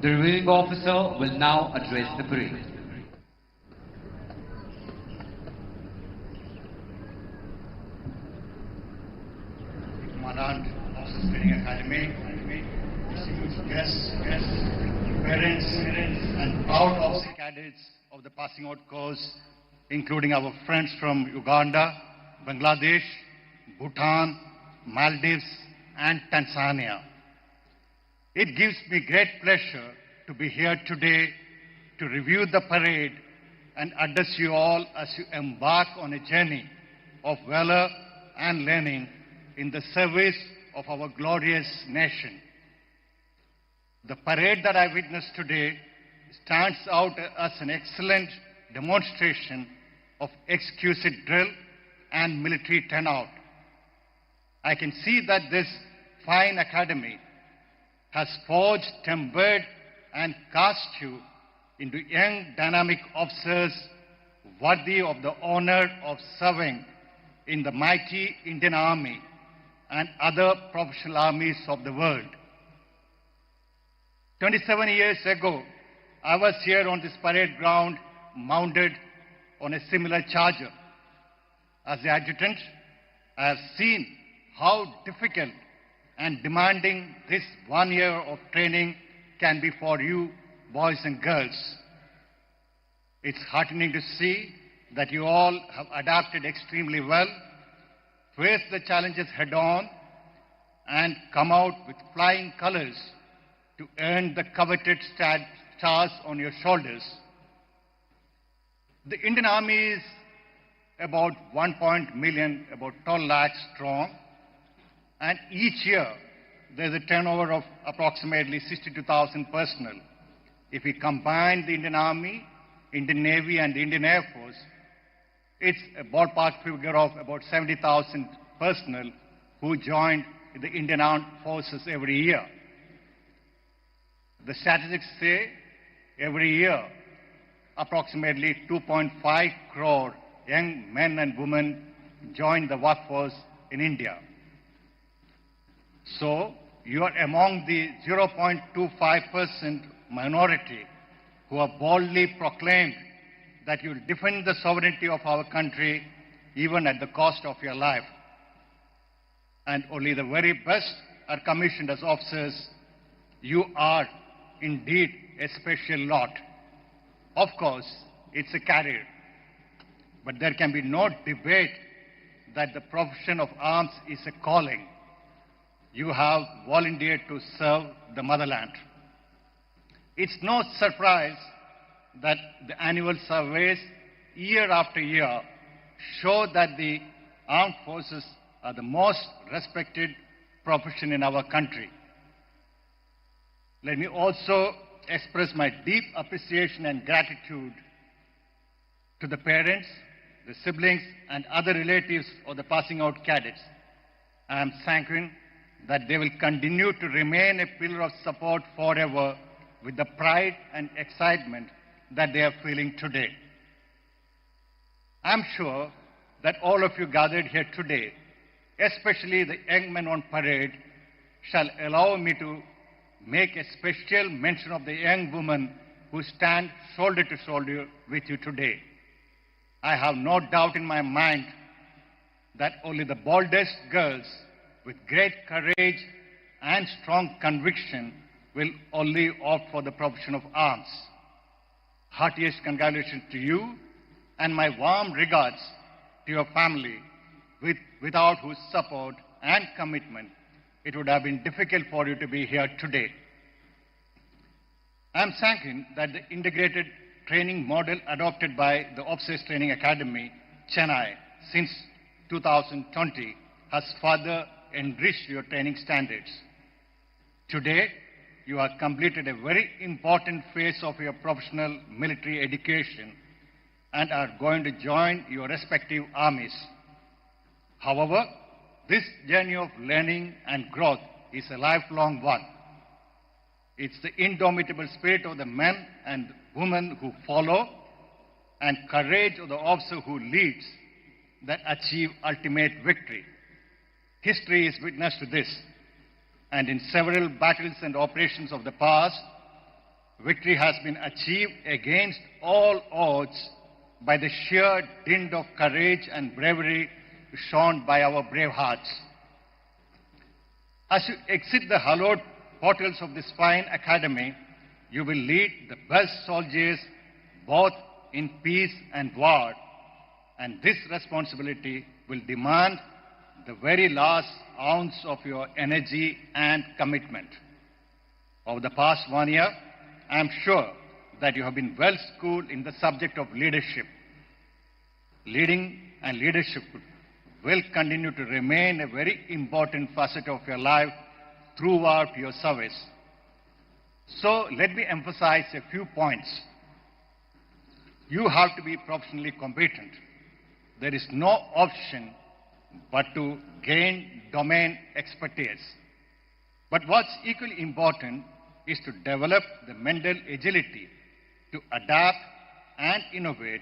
The reviewing officer will now address the parade. Commandant of the Training Academy, distinguished guests, parents, and proud officer cadets of the passing out course, including our friends from Uganda, Bangladesh, Bhutan, Maldives, and Tanzania. It gives me great pleasure to be here today to review the parade and address you all as you embark on a journey of valor and learning in the service of our glorious nation. The parade that I witnessed today stands out as an excellent demonstration of exquisite drill and military turnout. I can see that this fine academy has forged, tempered, and cast you into young, dynamic officers worthy of the honor of serving in the mighty Indian Army and other professional armies of the world. 27 years ago, I was here on this parade ground, mounted on a similar charger. As the adjutant, I have seen how difficult and demanding this 1 year of training can be for you, boys and girls. It's heartening to see that you all have adapted extremely well, faced the challenges head-on, and come out with flying colors to earn the coveted stars on your shoulders. The Indian Army is about 1 million, about 12 lakhs strong, and each year there is a turnover of approximately 62,000 personnel. If we combine the Indian Army, Indian Navy, and the Indian Air Force, it's a ballpark figure of about 70,000 personnel who join the Indian Armed Forces every year. The statistics say every year approximately 2.5 crore young men and women join the workforce in India. So you are among the 0.25% minority who have boldly proclaimed that you will defend the sovereignty of our country even at the cost of your life. And only the very best are commissioned as officers. You are indeed a special lot. Of course, it's a career, but there can be no debate that the profession of arms is a calling. You have volunteered to serve the motherland. It's no surprise that the annual surveys year after year show that the armed forces are the most respected profession in our country. Let me also express my deep appreciation and gratitude to the parents, the siblings, and other relatives of the passing out cadets. I am sanguine that they will continue to remain a pillar of support forever with the pride and excitement that they are feeling today. I am sure that all of you gathered here today, especially the young men on parade, shall allow me to make a special mention of the young women who stand shoulder to shoulder with you today. I have no doubt in my mind that only the boldest girls with great courage and strong conviction will only opt for the profession of arms. Heartiest congratulations to you and my warm regards to your family, without whose support and commitment it would have been difficult for you to be here today. I am sanguine that the integrated training model adopted by the Officers Training Academy, Chennai, since 2020 has further enriched your training standards. Today, you have completed a very important phase of your professional military education and are going to join your respective armies. However, this journey of learning and growth is a lifelong one. It's the indomitable spirit of the men and women who follow and courage of the officer who leads that achieve ultimate victory. History is witness to this, and in several battles and operations of the past, victory has been achieved against all odds by the sheer dint of courage and bravery shown by our brave hearts. As you exit the hallowed portals of this fine academy, you will lead the best soldiers both in peace and war, and this responsibility will demand the very last ounce of your energy and commitment. Over the past 1 year, I am sure that you have been well schooled in the subject of leadership. Leading and leadership will continue to remain a very important facet of your life throughout your service. So let me emphasize a few points. You have to be professionally competent. There is no option but to gain domain expertise. But what's equally important is to develop the mental agility to adapt and innovate,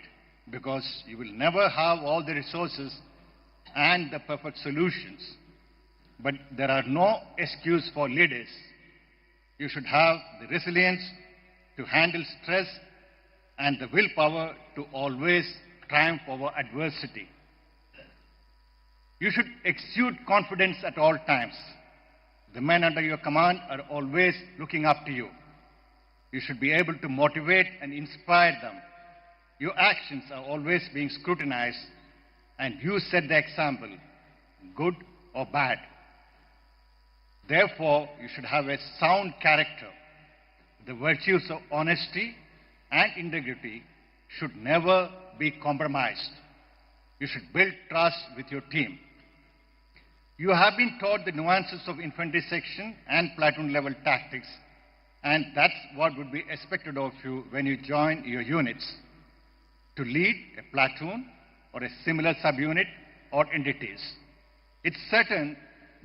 because you will never have all the resources and the perfect solutions. But there are no excuse for leaders. You should have the resilience to handle stress and the willpower to always triumph over adversity. You should exude confidence at all times. The men under your command are always looking up to you. You should be able to motivate and inspire them. Your actions are always being scrutinized, and you set the example, good or bad. Therefore, you should have a sound character. The virtues of honesty and integrity should never be compromised. You should build trust with your team. You have been taught the nuances of infantry section and platoon level tactics, and that's what would be expected of you when you join your units, to lead a platoon or a similar subunit or entities. It's certain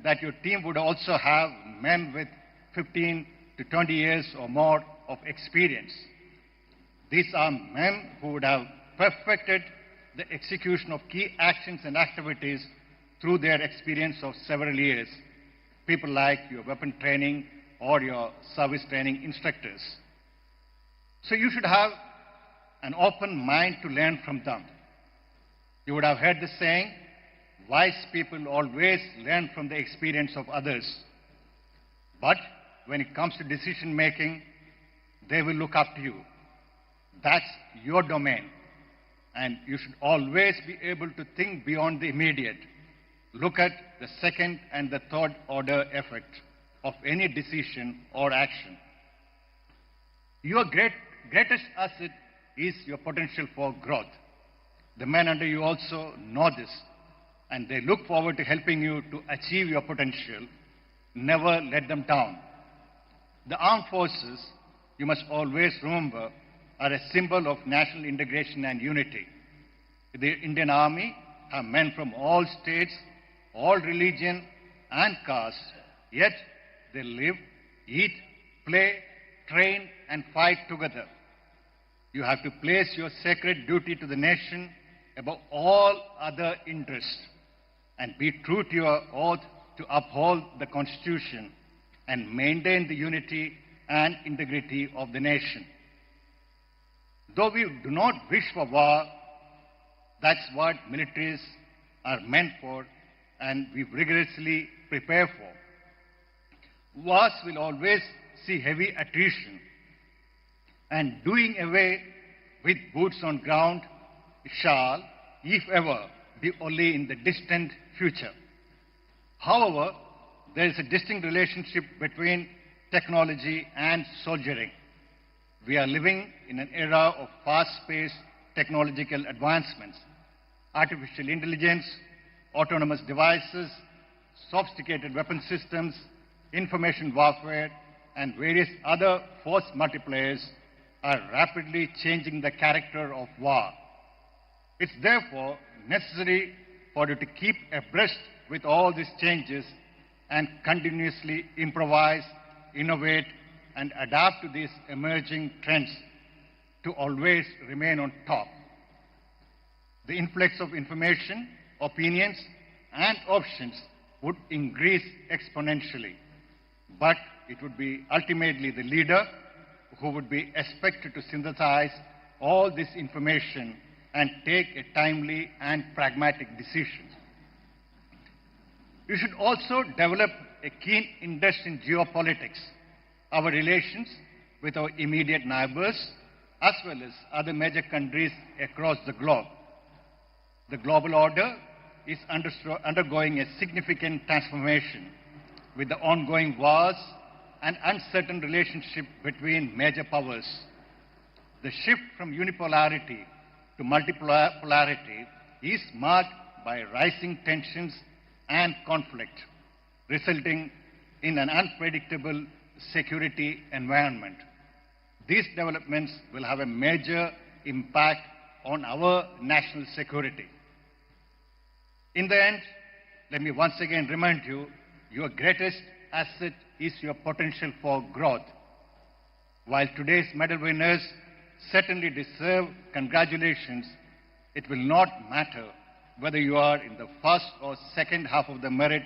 that your team would also have men with 15 to 20 years or more of experience. These are men who would have perfected the execution of key actions and activities through their experience of several years, people like your weapon training or your service training instructors. So you should have an open mind to learn from them. You would have heard the saying, wise people always learn from the experience of others. But when it comes to decision making, they will look up to you. That's your domain. And you should always be able to think beyond the immediate. Look at the second and the third order effect of any decision or action. Your greatest asset is your potential for growth. The men under you also know this, and they look forward to helping you to achieve your potential. Never let them down. The armed forces, you must always remember, are a symbol of national integration and unity. The Indian Army have men from all states, all religion and caste, yet they live, eat, play, train and fight together. You have to place your sacred duty to the nation above all other interests and be true to your oath to uphold the Constitution and maintain the unity and integrity of the nation. Though we do not wish for war, that's what militaries are meant for, and we rigorously prepare for. Wars will always see heavy attrition, and doing away with boots on ground shall, if ever, be only in the distant future. However, there is a distinct relationship between technology and soldiering. We are living in an era of fast-paced technological advancements. Artificial intelligence, autonomous devices, sophisticated weapon systems, information warfare, and various other force multipliers are rapidly changing the character of war. It's therefore necessary for you to keep abreast with all these changes and continuously improvise, innovate, and adapt to these emerging trends to always remain on top. The influx of information, opinions, and options would increase exponentially, but it would be ultimately the leader who would be expected to synthesize all this information and take a timely and pragmatic decision. You should also develop a keen interest in geopolitics, our relations with our immediate neighbors, as well as other major countries across the globe. The global order is undergoing a significant transformation with the ongoing wars and uncertain relationship between major powers. The shift from unipolarity to multipolarity is marked by rising tensions and conflict, resulting in an unpredictable security environment. These developments will have a major impact on our national security. In the end, let me once again remind you, your greatest asset is your potential for growth. While today's medal winners certainly deserve congratulations, it will not matter whether you are in the first or second half of the merit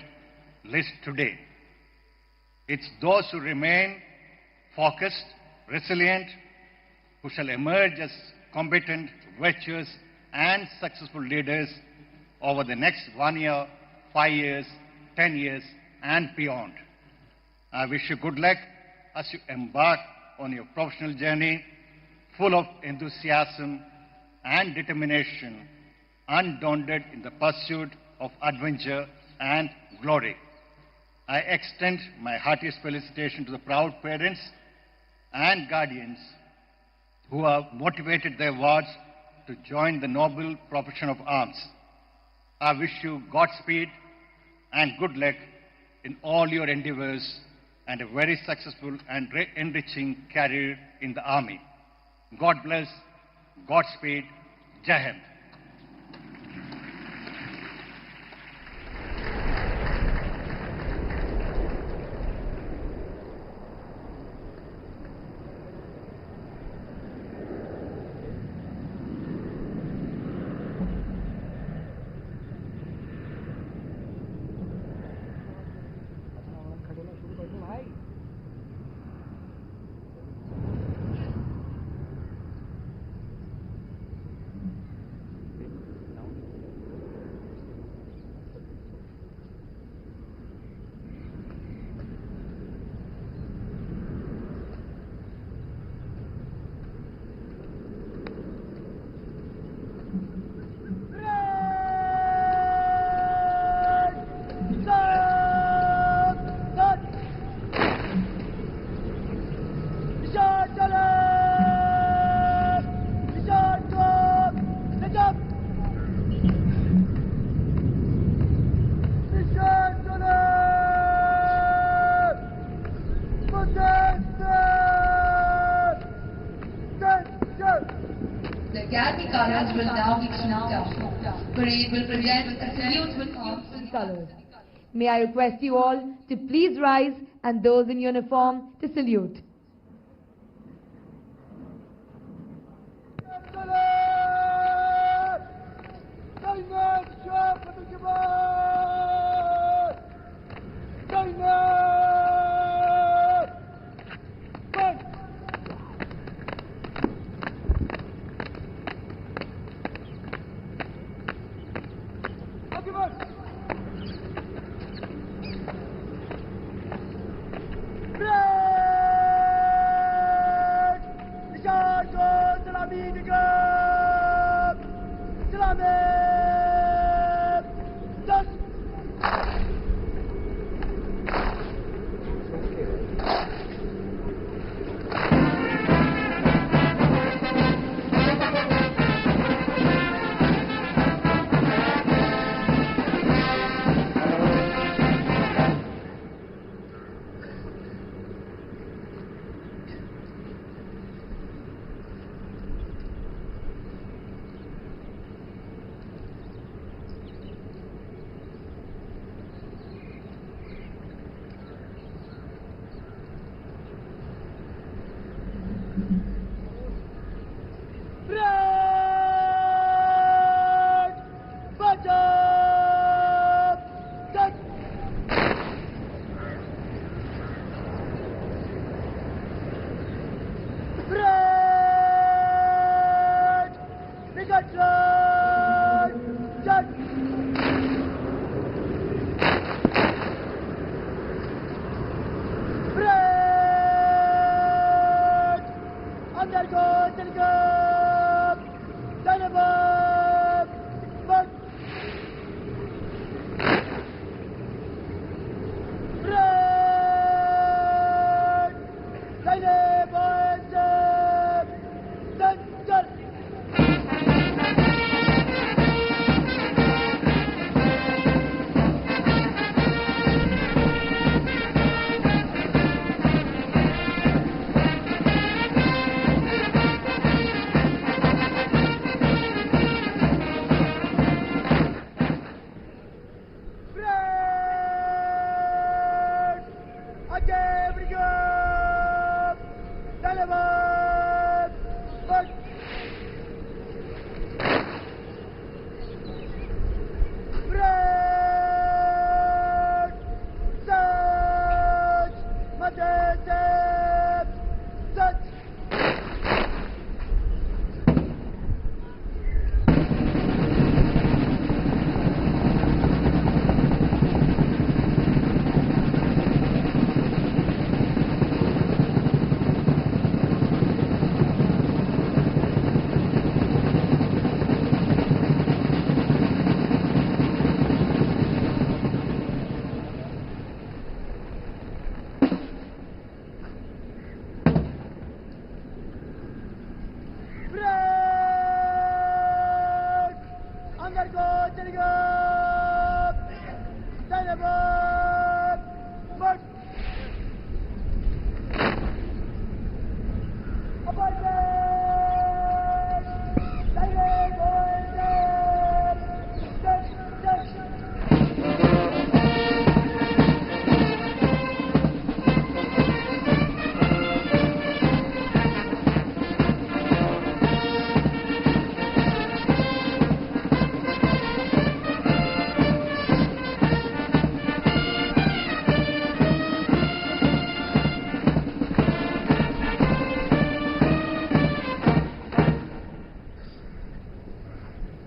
list today. It's those who remain focused, resilient, who shall emerge as competent, virtuous, and successful leaders over the next 1 year, 5 years, 10 years, and beyond. I wish you good luck as you embark on your professional journey, full of enthusiasm and determination, undaunted in the pursuit of adventure and glory. I extend my heartiest felicitation to the proud parents and guardians who have motivated their wards to join the noble profession of arms. I wish you Godspeed and good luck in all your endeavors and a very successful and enriching career in the Army. God bless, Godspeed, Jai Hind. The Academy colors will now be tuned down. Parade will present a salute with arms and Colors. May I request you all to please rise and those in uniform to salute.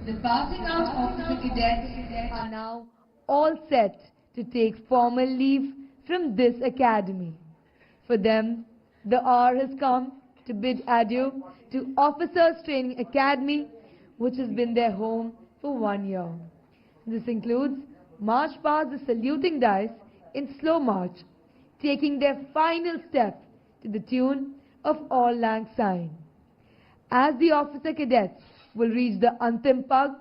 The passing out officer cadets Are now all set to take formal leave from this academy. For them, the hour has come to bid adieu to Officers Training Academy, which has been their home for 1 year. This includes march past the saluting dais in slow march, taking their final step to the tune of All Lang Syne. As the officer cadets will reach the Antim Pug,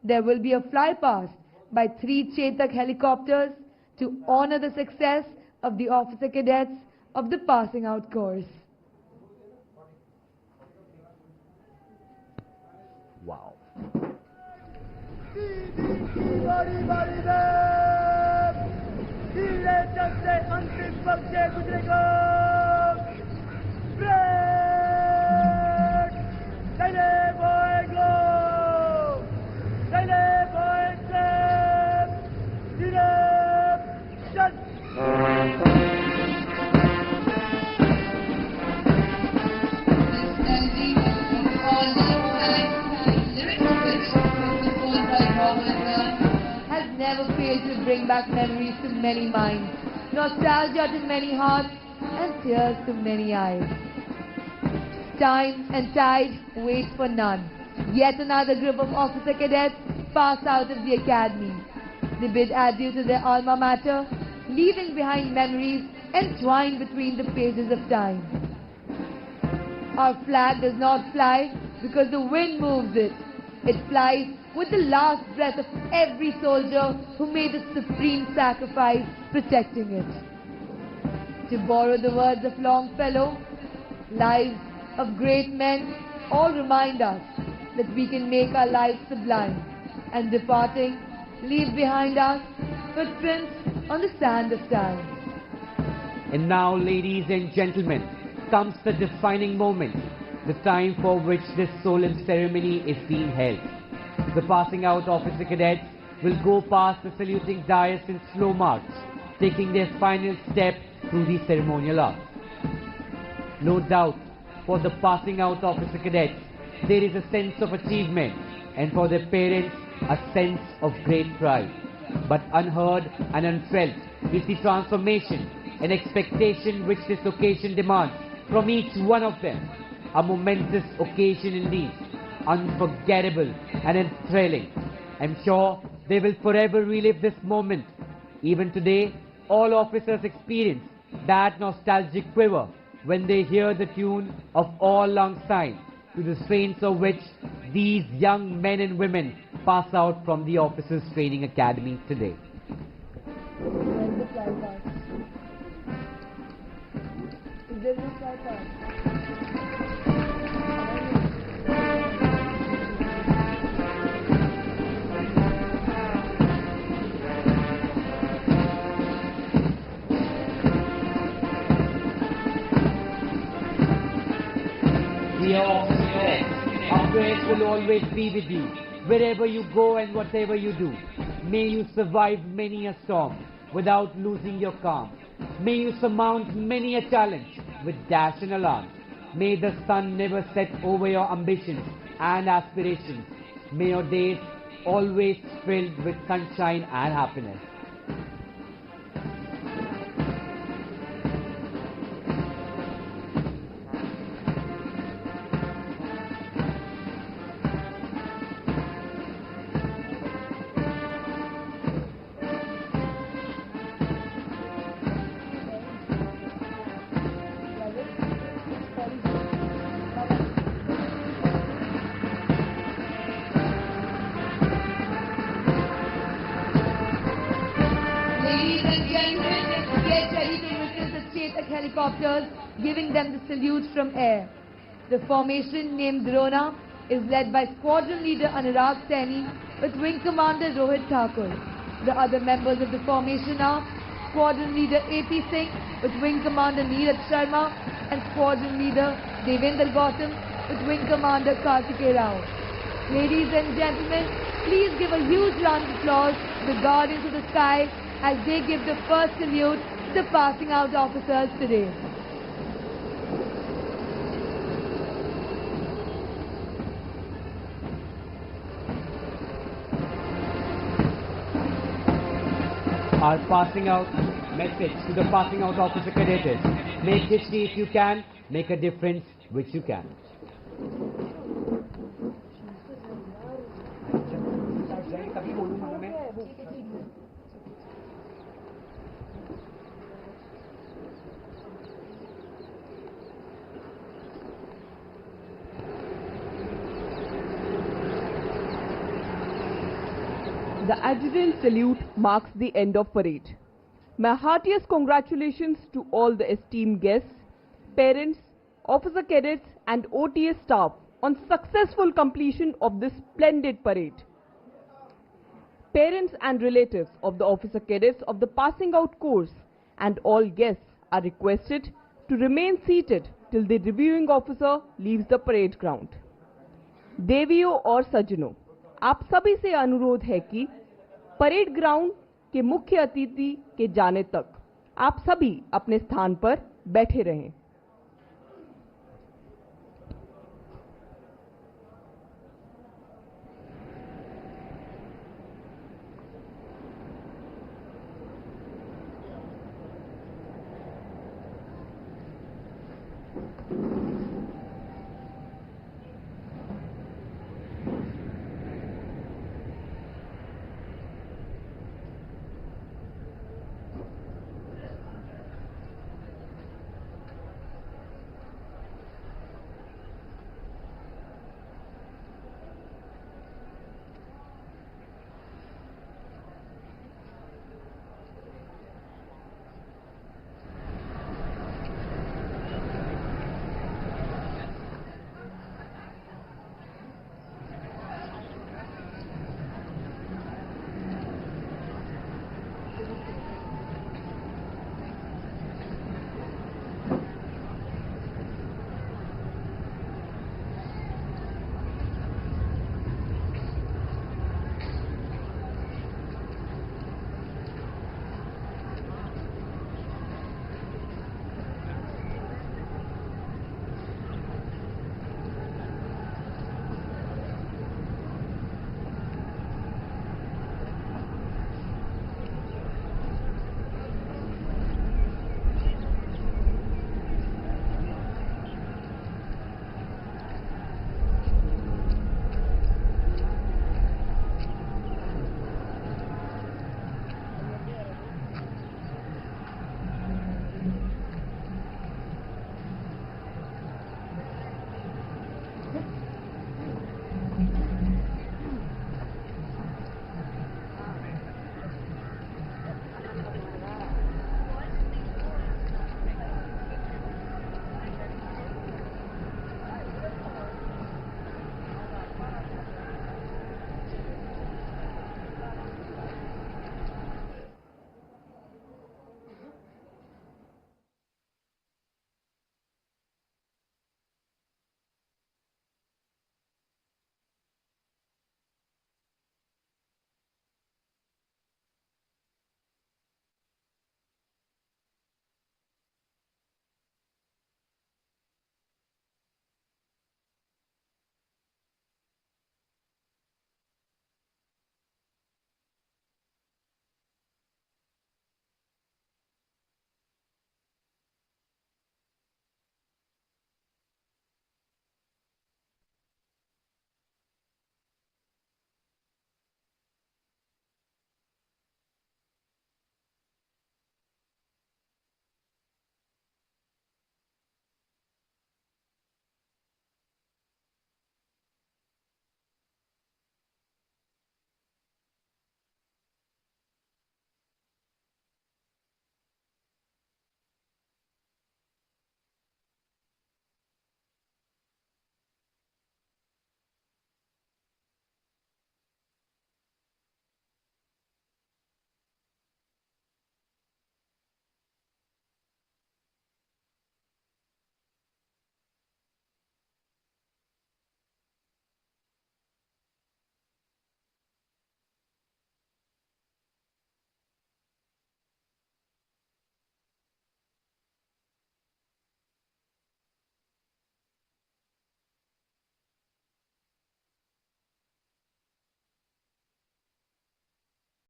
there will be a flypast by 3 Chetak helicopters to honor the success of the officer cadets of the passing out course. Wow. Has never failed to bring back memories to many minds, nostalgia to many hearts, and tears to many eyes. Time and tide wait for none. Yet another group of officer cadets pass out of the academy. They bid adieu to their alma mater, leaving behind memories entwined between the pages of time. Our flag does not fly because the wind moves it. It flies with the last breath of every soldier who made a supreme sacrifice protecting it. To borrow the words of Longfellow, lives of great men all remind us that we can make our lives sublime, and departing, leave behind us footprints on the sand of time. And now, ladies and gentlemen, comes the defining moment, the time for which this solemn ceremony is being held. The passing out officer cadets will go past the saluting dais in slow march, taking their final step through the ceremonial arch. No doubt, for the passing out officer cadets, there is a sense of achievement, and for their parents, a sense of great pride. But unheard and unfelt is the transformation and expectation which this occasion demands from each one of them. a momentous occasion indeed, unforgettable and enthralling. I'm sure they will forever relive this moment. Even today, all officers experience that nostalgic quiver when they hear the tune of All Lang Syne, to the strains of which these young men and women pass out from the Officers Training Academy today. Dear officers, our prayers will always be with you, wherever you go and whatever you do. May you survive many a storm without losing your calm. May you surmount many a challenge with dash and alarm. May the sun never set over your ambitions and aspirations. May your days always filled with sunshine and happiness. Ladies and gentlemen, get ready to witness the Chetak helicopters giving them the salute from air. The formation named Drona is led by Squadron Leader Anurag Saini with Wing Commander Rohit Thakur. The other members of the formation are Squadron Leader A.P. Singh with Wing Commander Neeraj Sharma and Squadron Leader Devendra Gautam with Wing Commander Kartikeya Rao. Ladies and gentlemen, please give a huge round of applause to the Guardians of the Sky as they give the first salute to the passing out officers today. Our passing out message to the passing out officer cadets is, make history if you can, make a difference which you can. The adjutant salute marks the end of parade. My heartiest congratulations to all the esteemed guests, parents, officer cadets and OTA staff on successful completion of this splendid parade. Parents and relatives of the officer cadets of the passing out course and all guests are requested to remain seated till the reviewing officer leaves the parade ground. देवियों और सज्जनों, आप सभी से अनुरोध है कि parade ground के मुख्य अतिथि के जाने तक आप सभी अपने स्थान पर बैठे रहें।